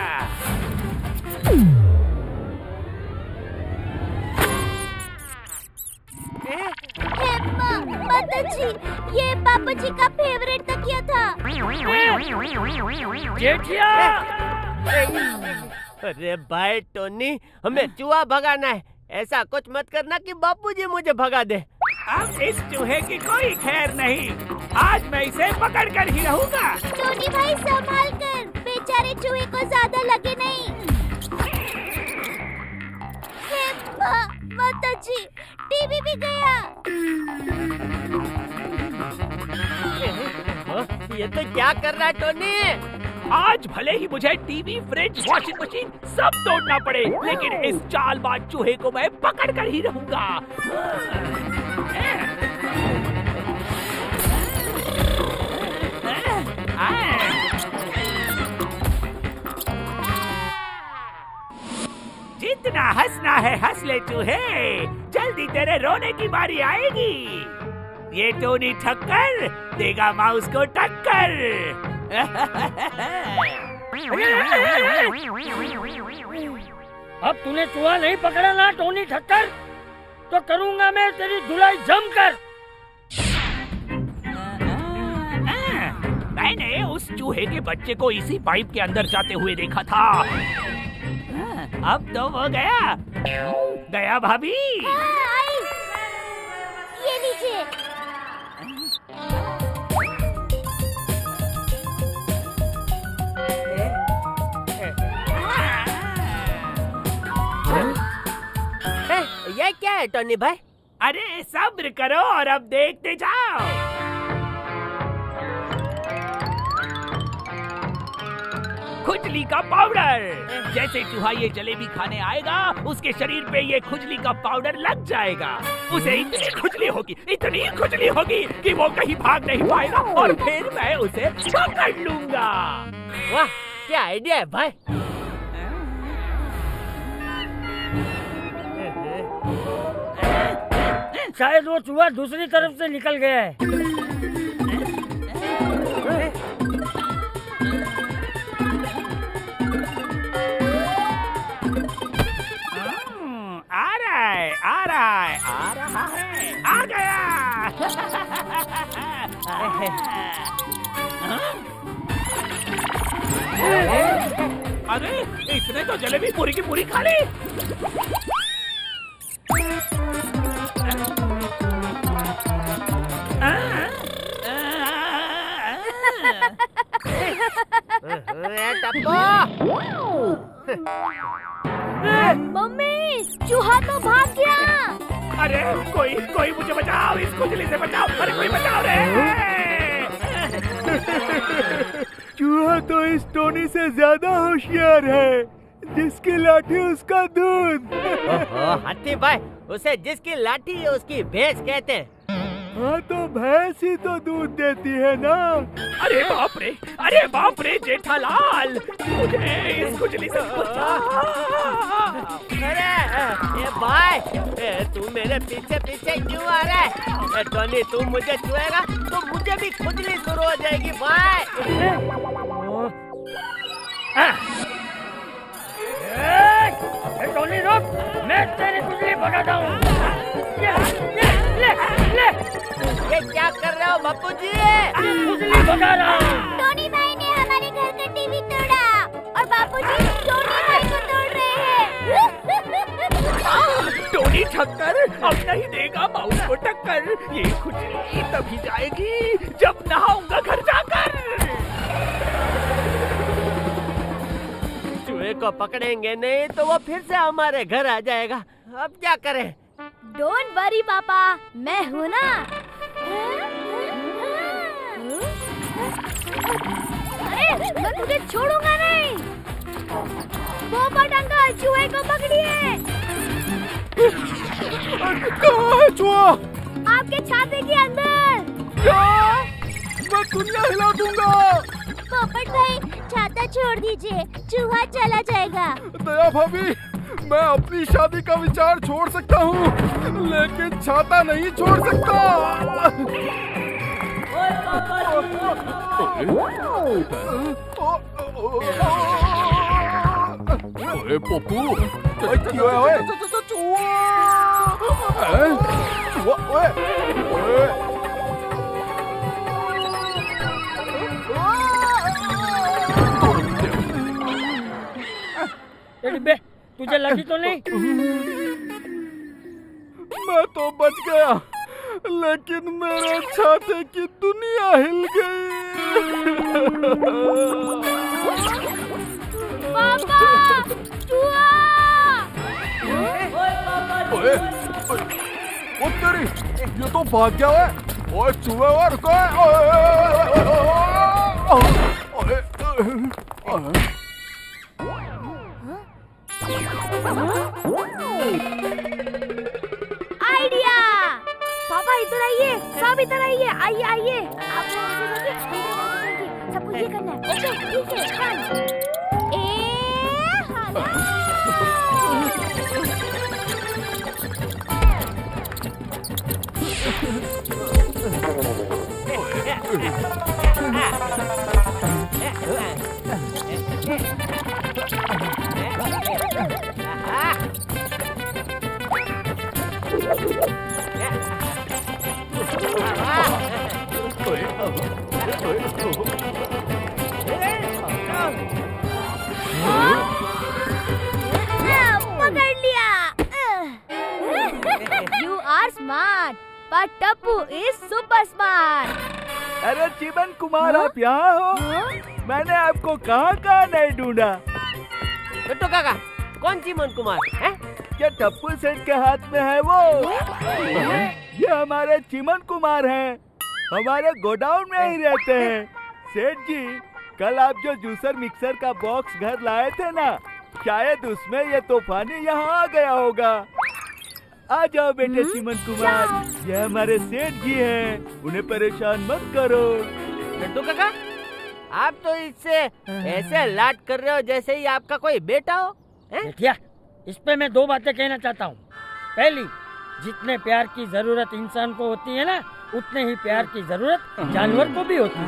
Speaker 2: माता जी, ये पापा जी का फेवरेट तकिया था।
Speaker 4: अरे भाई टोनी, हमें चूहा भगाना है, ऐसा कुछ मत करना कि बापूजी मुझे भगा दे।
Speaker 17: अब इस चूहे की कोई खैर नहीं, आज मैं इसे पकड़ कर ही रहूंगा।
Speaker 2: टोनी भाई संभाल कर, बेचारे चूहे को ज्यादा लगे नहीं। माताजी, टीवी भी गया।
Speaker 4: ये तो क्या कर रहा है टोनी?
Speaker 17: आज भले ही मुझे टीवी, फ्रिज, वॉशिंग मशीन सब तोड़ना पड़े, लेकिन इस चालबाज चूहे को मैं पकड़ कर ही रहूंगा। जितना हंसना है हंस ले चूहे, जल्दी तेरे रोने की बारी आएगी। ये टोनी ठक्कर देगा माउस को टक्कर।
Speaker 14: अब तूने चूहा नहीं पकड़ा ना टोनी ठक्कर, तो करूंगा मैं तेरी धुलाई जमकर।
Speaker 17: मैंने उस चूहे के बच्चे को इसी पाइप के अंदर जाते हुए देखा था। अब तो वो गया भाभी।
Speaker 2: ये लीजिए।
Speaker 4: ये क्या है टोनी भाई?
Speaker 17: अरे सब्र करो और अब देखते जाओ। खुजली का पाउडर। जैसे चूहा ये जलेबी खाने आएगा, उसके शरीर पे ये खुजली का पाउडर लग जाएगा। उसे इतनी खुजली होगी कि वो कहीं भाग नहीं पाएगा और फिर मैं उसे पकड़ लूंगा।
Speaker 4: वाह, क्या आइडिया है भाई।
Speaker 14: शायद वो चूहा दूसरी तरफ से निकल गया है।
Speaker 17: आ रहा है, आ गया। अरे इसने तो जलेबी पूरी की पूरी खा ली।
Speaker 2: मम्मी, चूहा तो भाग गया।
Speaker 17: अरे कोई मुझे बचाओ, इस खुजली से बचाओ। अरे कोई बचाओ रे।
Speaker 6: चूहा तो इस टोनी से ज्यादा होशियार है। जिसकी लाठी उसका दूध।
Speaker 4: हाथी भाई, उसे जिसकी लाठी उसकी भैंस कहते हैं।
Speaker 6: हाँ तो भैंस ही तो दूध देती है ना।
Speaker 17: अरे बाप रे जेठालाल, मुझे इस खुजली से बचा।
Speaker 4: अरे भाई, तू मेरे पीछे क्यों आ रहा है? टोनी, तू मुझे छुएगा तो मुझे भी खुजली शुरू हो जाएगी भाई।
Speaker 14: टोनी रुक, मैं तेरी खुजली भगाता हूँ। ले।
Speaker 4: ये क्या कर रहे हो बापूजी?
Speaker 14: खुजली भगा रहा हूँ।
Speaker 2: टोनी भाई ने हमारे घर का टीवी तोड़ा और बापूजी टोनी भाई को तोड़ रहे हैं।
Speaker 17: टोनी ठक्कर अब नहीं देगा माउस को टक्कर। ये खुजली तभी जाएगी जब नहाऊंगा घर जाकर।
Speaker 4: चूहे को पकड़ेंगे नहीं तो वो फिर से हमारे घर आ जाएगा। अब क्या करें?
Speaker 2: डोंट वरी पापा, मैं हूँ ना। अरे मैं तुझे छोड़ूंगा नहीं। पोपट अंकल, चूहे को पकड़िए।
Speaker 6: कहाँ है चूहा?
Speaker 2: आपके छाते के अंदर।
Speaker 6: क्या? मैं दुनिया हिला दूंगा।
Speaker 2: पोपट भाई, छाता छोड़ दीजिए, चूहा चला जाएगा।
Speaker 6: दया भाभी, मैं अपनी शादी का विचार छोड़ सकता हूँ, लेकिन छाता नहीं छोड़ सकता। अरे पप्पू, क्या है?
Speaker 14: डिब्बे, तुझे लगी तो नहीं?
Speaker 6: मैं तो बच गया, लेकिन मेरे छाते की दुनिया हिल गई।
Speaker 2: पापा, चूहा!
Speaker 6: ओए, ओ तेरी, ये तो भाग गया है। ओए चूहे और कोई,
Speaker 2: आइडिया! पापा इधर आइए, सब इधर आइए, आइए आइए। आप लोग सबको ये करना है। ओके, ठीक है, डन। पकड़ लिया। You are smart, but Tappu is super smart.
Speaker 6: अरे चिमन कुमार, आप यहाँ हो? मैंने आपको कहाँ नहीं ढूंढा।
Speaker 4: छोटू काका, कौन चिमन कुमार है?
Speaker 6: क्या टप्पू सेठ के हाथ में है वो? ये हमारे चिमन कुमार हैं, हमारे गोडाउन में ही रहते हैं। सेठ जी, कल आप जो जूसर मिक्सर का बॉक्स घर लाए थे ना, शायद उसमें ये तूफानी यहाँ आ गया होगा। आ जाओ बेटे चिमन कुमार, ये हमारे सेठ जी हैं, उन्हें परेशान मत करो।
Speaker 4: छोटू काका, आप तो इससे ऐसे लाड कर रहे हो जैसे ही आपका कोई बेटा हो।
Speaker 14: देखिए, इस पे मैं दो बातें कहना चाहता हूँ। पहली, जितने प्यार की जरूरत इंसान को होती है ना, उतने ही प्यार की जरूरत जानवर को भी होती है।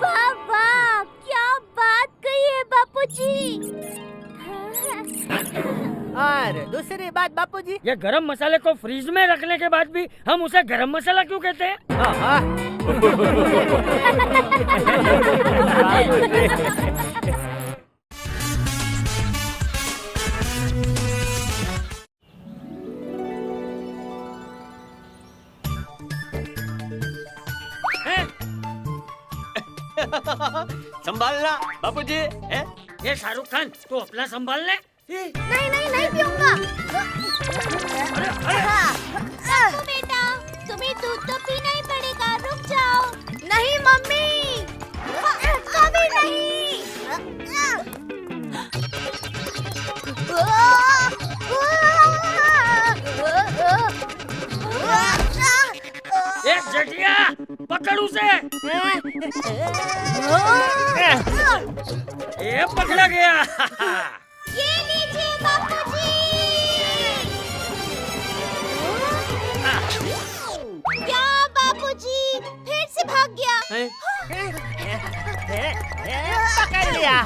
Speaker 2: वाह वाह, क्या बात कही है बापूजी।
Speaker 4: और दूसरी बात बापूजी,
Speaker 14: ये गरम मसाले को फ्रीज में रखने के बाद भी हम उसे गरम मसाला क्यों कहते हैं?
Speaker 4: संभालना बापूजी।
Speaker 14: ये शाहरुख खान, तू अपना संभाल ले।
Speaker 2: नहीं पीऊंगा। बेटा, तुम्हें दूध तो पीना ही पड़ेगा, रुक जाओ। नहीं मम्मी, कभी नहीं।
Speaker 14: एक जटिया, पकड़ उसे। ये पकड़ा गया।
Speaker 2: ये लीजिए बापूजी। क्या बापूजी, फिर से भाग गया।
Speaker 4: पकड़ लिया।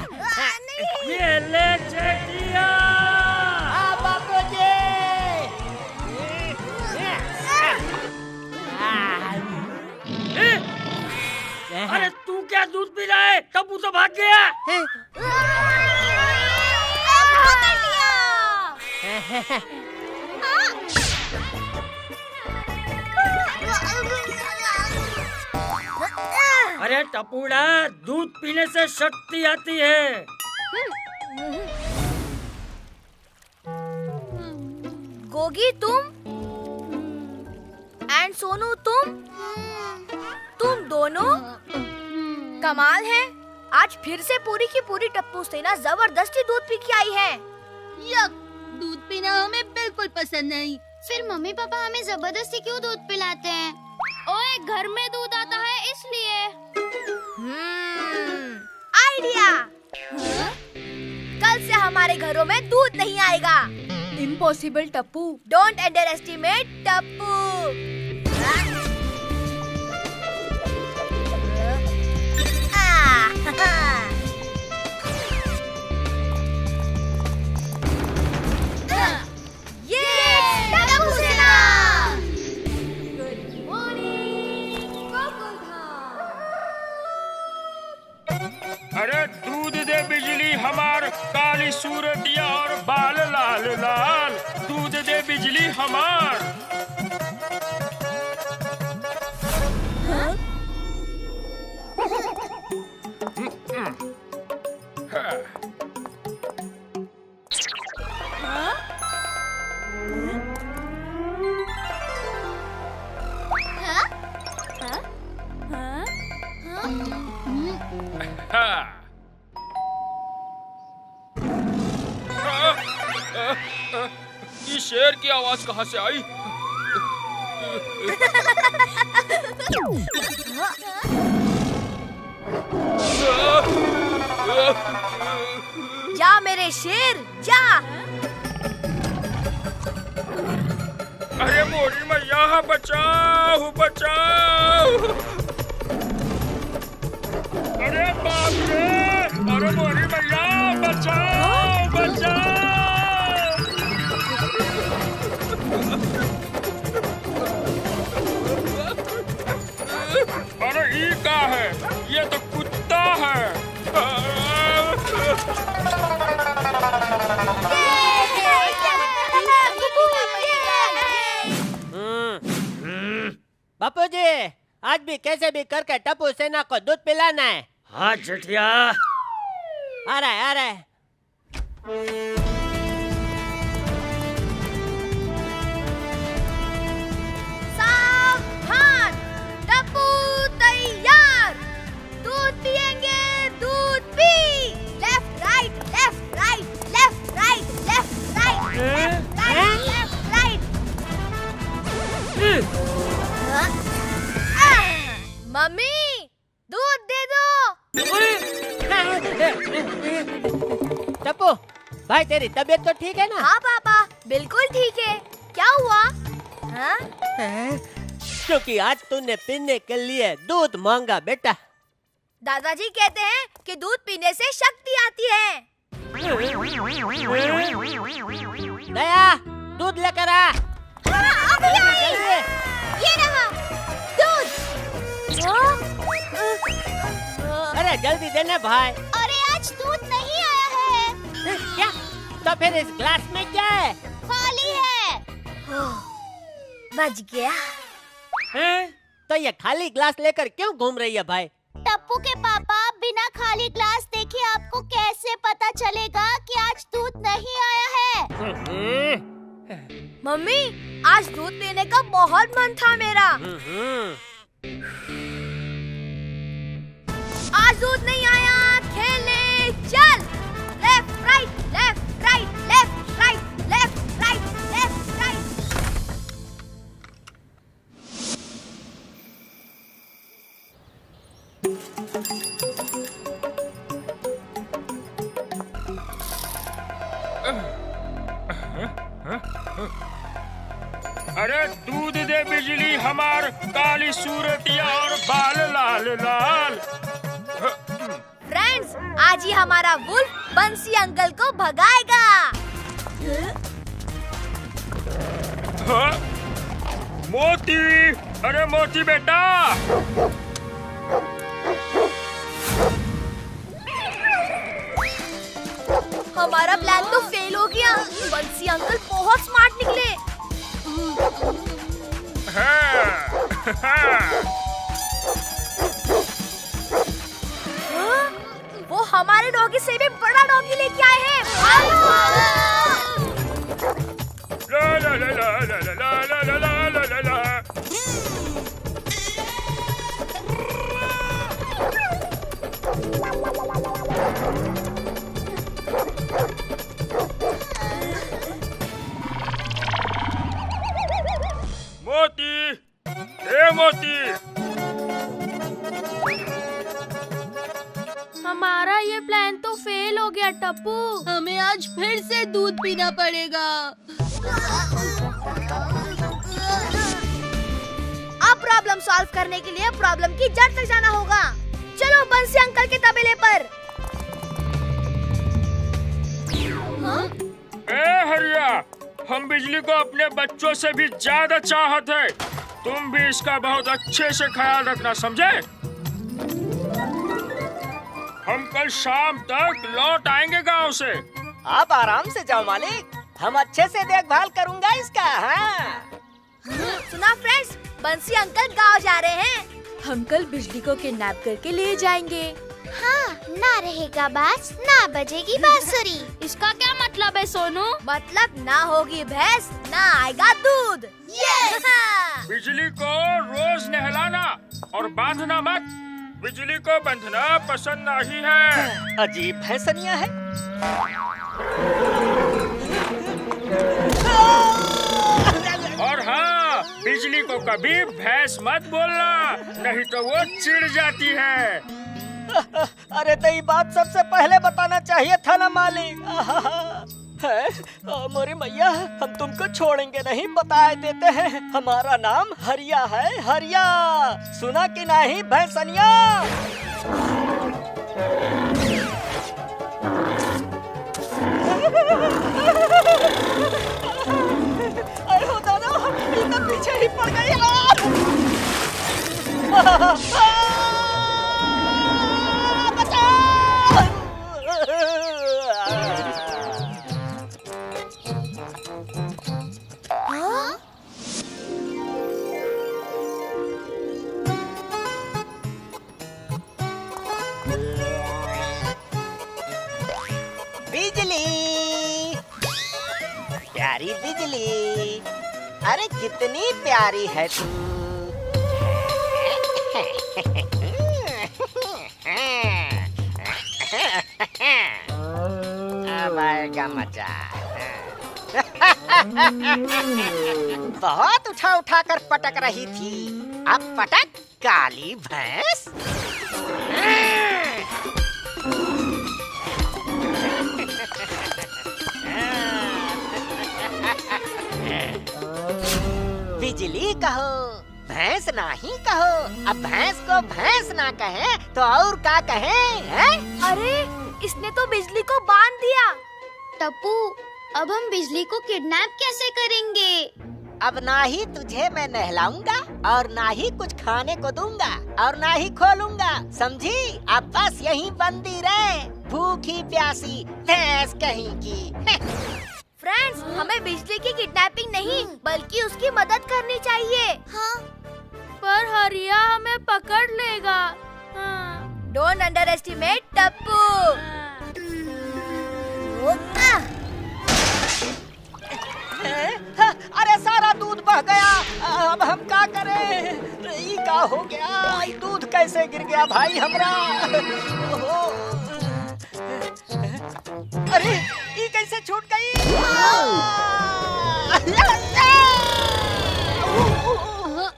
Speaker 14: ये ले जटिया।
Speaker 4: बापूजी।
Speaker 14: अरे तू क्या दूध पी रहा है? टप्पू तो भाग गया।
Speaker 2: पकड़ लिया।
Speaker 14: अरे टपूड़ा, दूध पीने से शक्ति आती है।
Speaker 2: गोगी तुम, एंड सोनू तुम दोनों कमाल है। आज फिर से पूरी की पूरी टप्पू सेना जबरदस्ती दूध पी के आई है।
Speaker 3: यक, दूध पीना हमें बिल्कुल पसंद नहीं। फिर मम्मी पापा हमें जबरदस्ती क्यों दूध पिलाते हैं? ओए, घर में दूध आता है इसलिए।
Speaker 2: आइडिया। कल से हमारे घरों में दूध नहीं आएगा।
Speaker 8: Impossible Tappu.
Speaker 2: Don't under estimate Tappu.
Speaker 16: अरे दूध दे बिजली हमार, काली सूरतिया और बाल लाल लाल। दूध दे बिजली हमार। शेर की आवाज कहाँ से आई?
Speaker 18: जा मेरे शेर जा।
Speaker 16: अरे मोरी मैया बचाओ बचाओ! अरे बाप रे! अरे मोरी मैया बचाओ बचाओ! अरे ये क्या है? ये तो कुत्ता है।
Speaker 4: बापू जी, आज भी कैसे भी करके टप्पू सेना को दूध पिलाना है।
Speaker 13: हाँ चिटिया।
Speaker 4: आ रहा है आ रहा है।
Speaker 2: सावधान, टप्पू तैयार। दूध पिएंगे, दूध P. Left right left right left right left right left right left right. Mummy दूध दे दो।
Speaker 4: टप्पू भाई, तेरी तबीयत तो ठीक है ना?
Speaker 2: हाँ पापा, बिल्कुल ठीक है। क्या हुआ? हाँ?
Speaker 4: क्योंकि आज तूने पीने के लिए दूध मांगा बेटा।
Speaker 2: दादाजी कहते हैं कि दूध पीने से शक्ति आती है।
Speaker 4: दया, दूध लेकर आ।
Speaker 2: हाँ, अभी आई। ये रहा दूध।
Speaker 4: अरे जल्दी देना भाई।
Speaker 2: अरे आज दूध नहीं आया है।
Speaker 4: क्या? तो फिर इस ग्लास में क्या है?
Speaker 2: खाली है। बच गया।
Speaker 4: तो ये खाली ग्लास लेकर क्यों घूम रही है भाई?
Speaker 2: टप्पू के पापा, बिना खाली ग्लास देखे आपको कैसे पता चलेगा कि आज दूध नहीं आया है? मम्मी, आज दूध पीने का बहुत मन था मेरा। आज दूध नहीं आया, खेलने चल। Left right left right left right left right left right.
Speaker 16: अरे दूध दे बिजली हमार काली सूरतिया और बाल लाल लाल।
Speaker 2: फ्रेंड्स, आज ही हमारा वुल्फ बंसी अंकल को भगाएगा।
Speaker 16: हाँ? मोती, अरे मोती बेटा।
Speaker 2: हमारा प्लान तो फेल हो गया। बंसी अंकल बहुत स्मार्ट निकले। वो हमारे डॉगी से भी बड़ा डॉगी लेके आए हैं।
Speaker 16: ला ला ला ला ला ला ला ला ला ला ला। मोती, ए मोती।
Speaker 3: हमारा ये प्लान तो फेल हो गया टप्पू। हमें आज फिर से दूध पीना पड़ेगा।
Speaker 2: अब प्रॉब्लम सॉल्व करने के लिए प्रॉब्लम की जड़ तक जाना होगा। चलो बंसी अंकल के तबेले पर।
Speaker 16: ए हरिया, हम बिजली को अपने बच्चों से भी ज्यादा चाहते हैं। तुम भी इसका बहुत अच्छे से ख्याल रखना, समझे? हम कल शाम तक लौट आएंगे गांव से।
Speaker 11: आप आराम से जाओ मालिक, हम अच्छे से देखभाल करूंगा इसका। हाँ।
Speaker 2: सुना फ्रेंड्स, बंसी अंकल गांव जा रहे हैं। हम कल बिजली को किडनैप करके ले जाएंगे। हाँ, ना रहेगा बांस, ना बजेगी बांसुरी।
Speaker 3: इसका क्या मतलब है सोनू?
Speaker 2: मतलब ना होगी भैंस, ना आएगा दूध।
Speaker 16: बिजली को रोज नहलाना और बांधना मत। बिजली को बंधना पसंद नहीं है।
Speaker 11: अजीब भैंसनिया है।
Speaker 16: बिजली को कभी भैंस मत बोलना, नहीं तो वो चिढ़ जाती है।
Speaker 11: अरे तो ये बात सबसे पहले बताना चाहिए था ना मालिक। है मोरी मैया, हम तुमको छोड़ेंगे नहीं, बताए देते हैं। हमारा नाम हरिया है, हरिया। सुना कि नहीं भैंसनिया? अरे हो दादा, ये तो पीछे ही पड़ गई। बिजली, प्यारी बिजली, अरे कितनी प्यारी है तू। अब आएगा मजा। बहुत उठा उठा कर पटक रही थी, अब पटक काली भैंस। बिजली कहो, भैंस नहीं कहो। अब भैंस को भैंस ना कहे तो और क्या कहे?
Speaker 2: अरे इसने तो बिजली को बांध दिया।
Speaker 3: टप्पू, अब हम बिजली को किडनैप कैसे करेंगे?
Speaker 11: अब ना ही तुझे मैं नहलाऊंगा और ना ही कुछ खाने को दूंगा और ना ही खोलूंगा, समझी? अब बस यहीं बंदी रहे, भूखी प्यासी भैंस कहीं की।
Speaker 2: फ्रेंड्स, हमें बिजली की किडनैपिंग नहीं बल्कि उसकी मदद करनी चाहिए। हाँ,
Speaker 3: पर हरिया हमें पकड़ लेगा।
Speaker 2: Don't under estimate Tappu.
Speaker 11: अरे सारा दूध बह गया, अब हम क्या करें? ये क्या हो गया? दूध कैसे गिर गया भाई हमरा? अरे ये कैसे छूट गई?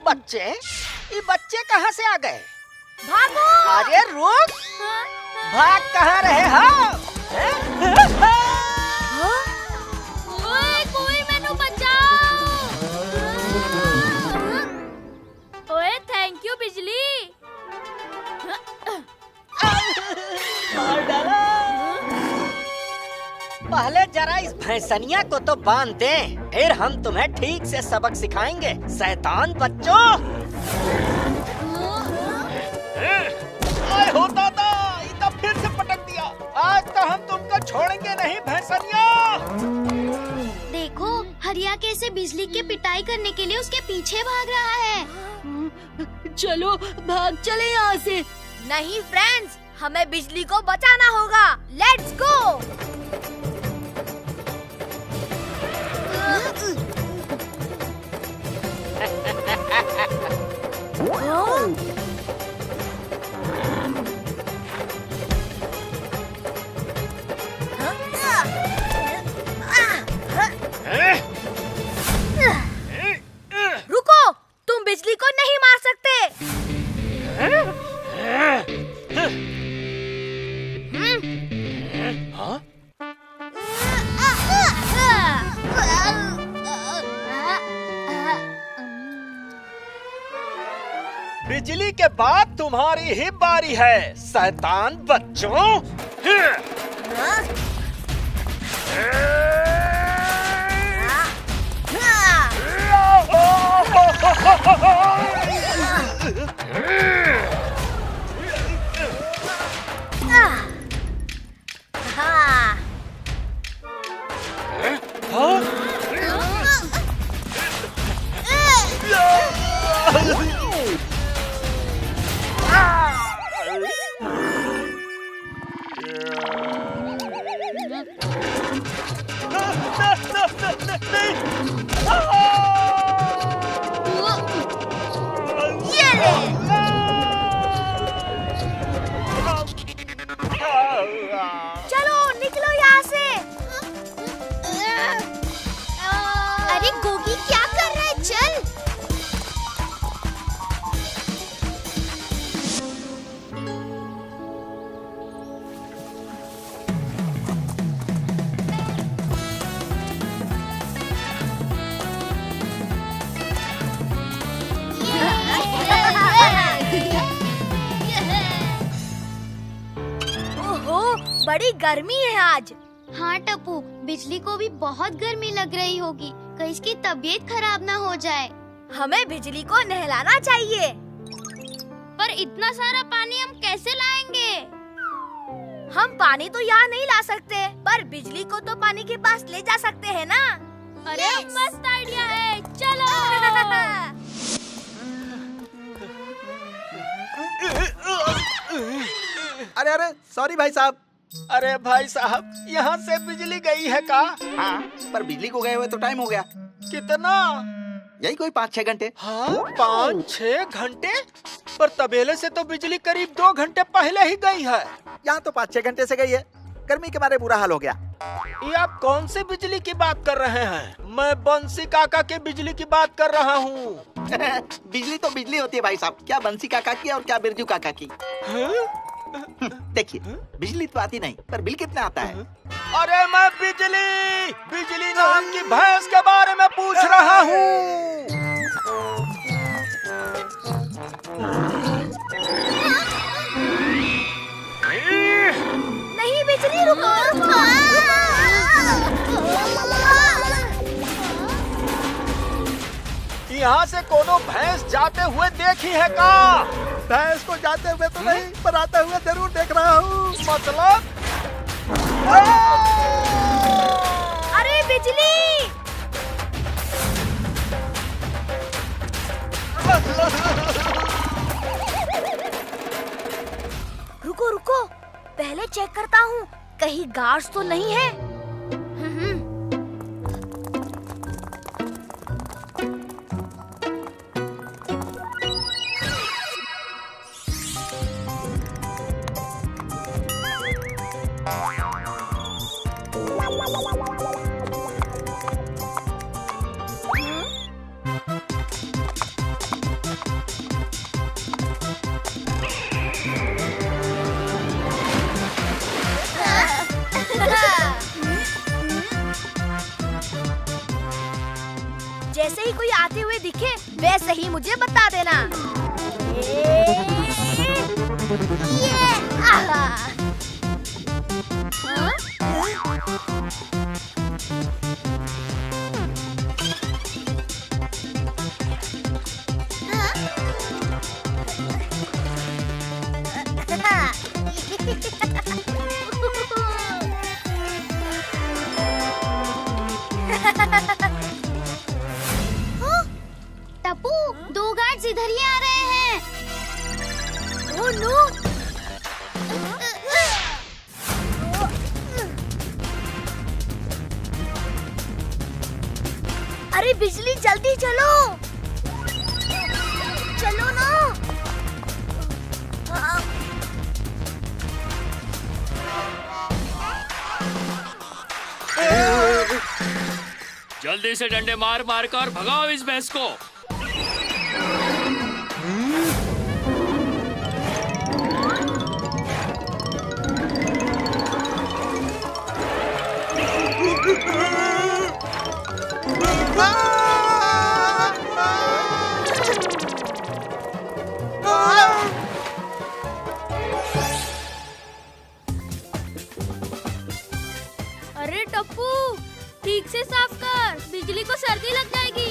Speaker 11: बच्चे, ये बच्चे कहाँ से आ गए?
Speaker 2: भागो!
Speaker 11: अरे रुक, भाग कहाँ रहे हो?
Speaker 3: ओए, कोई मैनू बचाओ! ओए, थैंक यू बिजली।
Speaker 11: मार डाला। पहले जरा इस भैंसनिया को तो बांध दें, फिर हम तुम्हें ठीक से सबक सिखाएंगे, शैतान बच्चों। आए हो दादा, ये तो फिर से पटक दिया। आज तो हम तुमको छोड़ेंगे नहीं भैंसनिया।
Speaker 3: देखो, हरिया कैसे बिजली के पिटाई करने के लिए उसके पीछे भाग रहा है।
Speaker 18: चलो भाग चले यहाँ से।
Speaker 2: नहीं फ्रेंड्स, हमें बिजली को बचाना होगा। Let's go. रुको, तुम बिजली को नहीं मार सकते।
Speaker 11: हाँ? बिजली के बाद तुम्हारी ही बारी है, शैतान बच्चों।
Speaker 2: चलो निकलो यहाँ से। अरे गोगी क्या कर रहा है? चल। बड़ी गर्मी है आज।
Speaker 3: हाँ टप्पू, बिजली को भी बहुत गर्मी लग रही होगी, कहीं इसकी तबीयत खराब ना हो जाए।
Speaker 2: हमें बिजली को नहलाना चाहिए।
Speaker 3: पर इतना सारा पानी हम कैसे लाएंगे?
Speaker 2: हम पानी तो यहाँ नहीं ला सकते, पर बिजली को तो पानी के पास ले जा सकते हैं ना।
Speaker 3: अरे मस्त आइडिया है, चलो।
Speaker 1: अरे अरे सॉरी भाई साहब।
Speaker 11: अरे भाई साहब, यहाँ से बिजली गई है का?
Speaker 1: हाँ, पर बिजली को गए हुए तो टाइम हो गया।
Speaker 11: कितना?
Speaker 1: यही कोई 5-6 घंटे।
Speaker 11: हाँ, 5-6 घंटे? पर तबेले से तो बिजली करीब 2 घंटे पहले ही गई है।
Speaker 1: यहाँ तो 5-6 घंटे से गई है। गर्मी के मारे बुरा हाल हो गया।
Speaker 11: ये आप कौन सी बिजली की बात कर रहे हैं? मैं बंसी काका के बिजली की बात कर रहा हूँ।
Speaker 1: बिजली तो बिजली होती है भाई साहब, क्या बंसी काका की और क्या बिरजू काका की। देखिए, बिजली तो आती नहीं, पर बिल कितना आता है?
Speaker 11: अरे मैं बिजली नाम की भैंस के बारे में पूछ रहा हूँ।
Speaker 2: नहीं बिजली, रुको रुको।
Speaker 11: यहाँ से कोनो भैंस जाते हुए देखी है का?
Speaker 1: भैंस को जाते हुए तो नहीं, पर आते हुए जरूर देख रहा हूँ।
Speaker 11: मतलब?
Speaker 2: अरे बिजली! रुको रुको, पहले चेक करता हूँ कहीं गार्ड्स तो नहीं है। जैसे ही कोई आते हुए दिखे, वैसे ही मुझे बता देना।
Speaker 3: टप्पू, 2 गार्ड्स इधर ही आ रहे हैं।
Speaker 2: Oh no! अरे बिजली, जल्दी चलो, चलो ना।
Speaker 16: जल्दी से डंडे मार मार कर भगाओ इस भैंस को।
Speaker 3: अरे टप्पू, ठीक से साफ कर, बिजली को सर्दी लग जाएगी।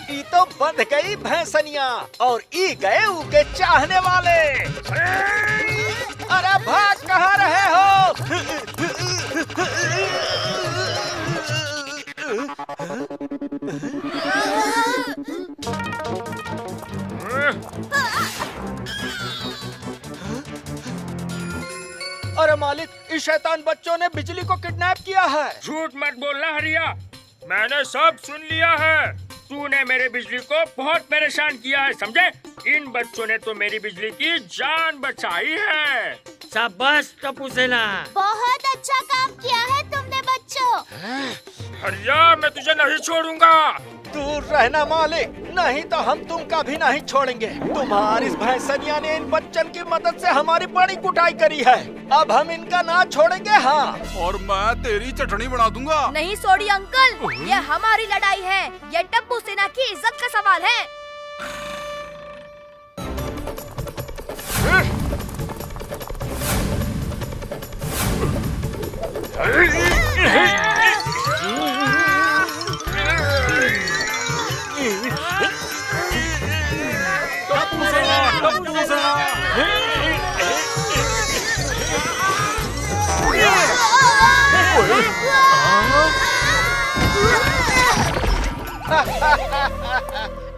Speaker 11: ई तो बंध गई भैंसनिया और ई गए उके चाहने वाले। अरे भाग कहाँ रहे हो? अरे मालिक, इस शैतान बच्चों ने बिजली को किडनैप किया है।
Speaker 16: झूठ मत बोलना हरिया, मैंने सब सुन लिया है। तूने मेरे बिजली को बहुत परेशान किया है, समझे? इन बच्चों ने तो मेरी बिजली की जान बचाई है।
Speaker 14: शाबाश टप्पू सेना।
Speaker 2: बहुत अच्छा काम किया है तुमने बच्चों। बच्चों।
Speaker 16: हरिया, मैं तुझे नहीं छोड़ूंगा।
Speaker 11: दूर रहना मालिक, नहीं तो हम तुम का भी नहीं छोड़ेंगे। तुम्हारी इस भैंसनिया ने इन बच्चन की मदद से हमारी बड़ी कुटाई करी है, अब हम इनका ना छोड़ेंगे। हाँ,
Speaker 7: और मैं तेरी चटनी बना दूंगा।
Speaker 2: नहीं सोडी अंकल, ये हमारी लड़ाई है, ये टप्पू सेना की इज्जत का सवाल है।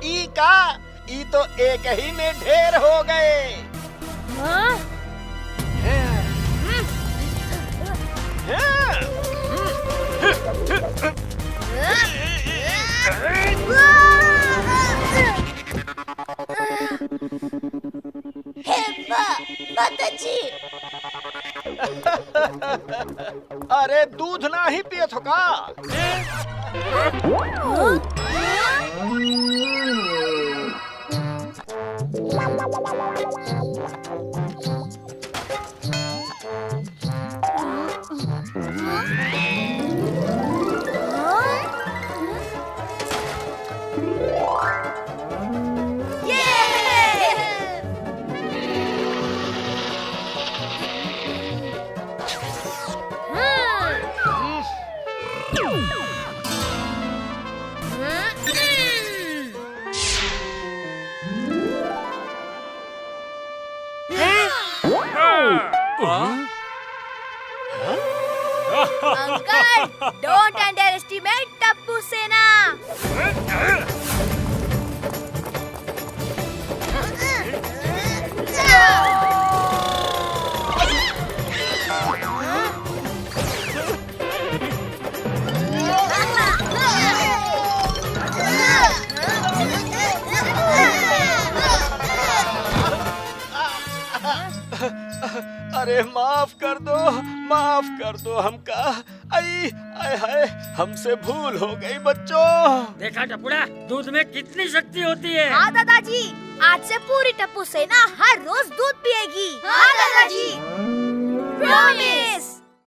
Speaker 11: ई का ई तो एक ही में ढेर हो गए।
Speaker 2: माताजी।
Speaker 11: अरे दूध ना ही पिए थो का?
Speaker 2: Uncle, don't under estimate Tappu सेना।
Speaker 11: अरे माफ कर दो हमका। आई आय हाय, हमसे भूल हो गई बच्चों।
Speaker 14: देखा टपुड़ा, दूध में कितनी शक्ति होती है।
Speaker 2: हाँ दादाजी, आज से पूरी टप्पू सेना हर रोज दूध पिएगी। हाँ दादाजी, प्रॉमिस।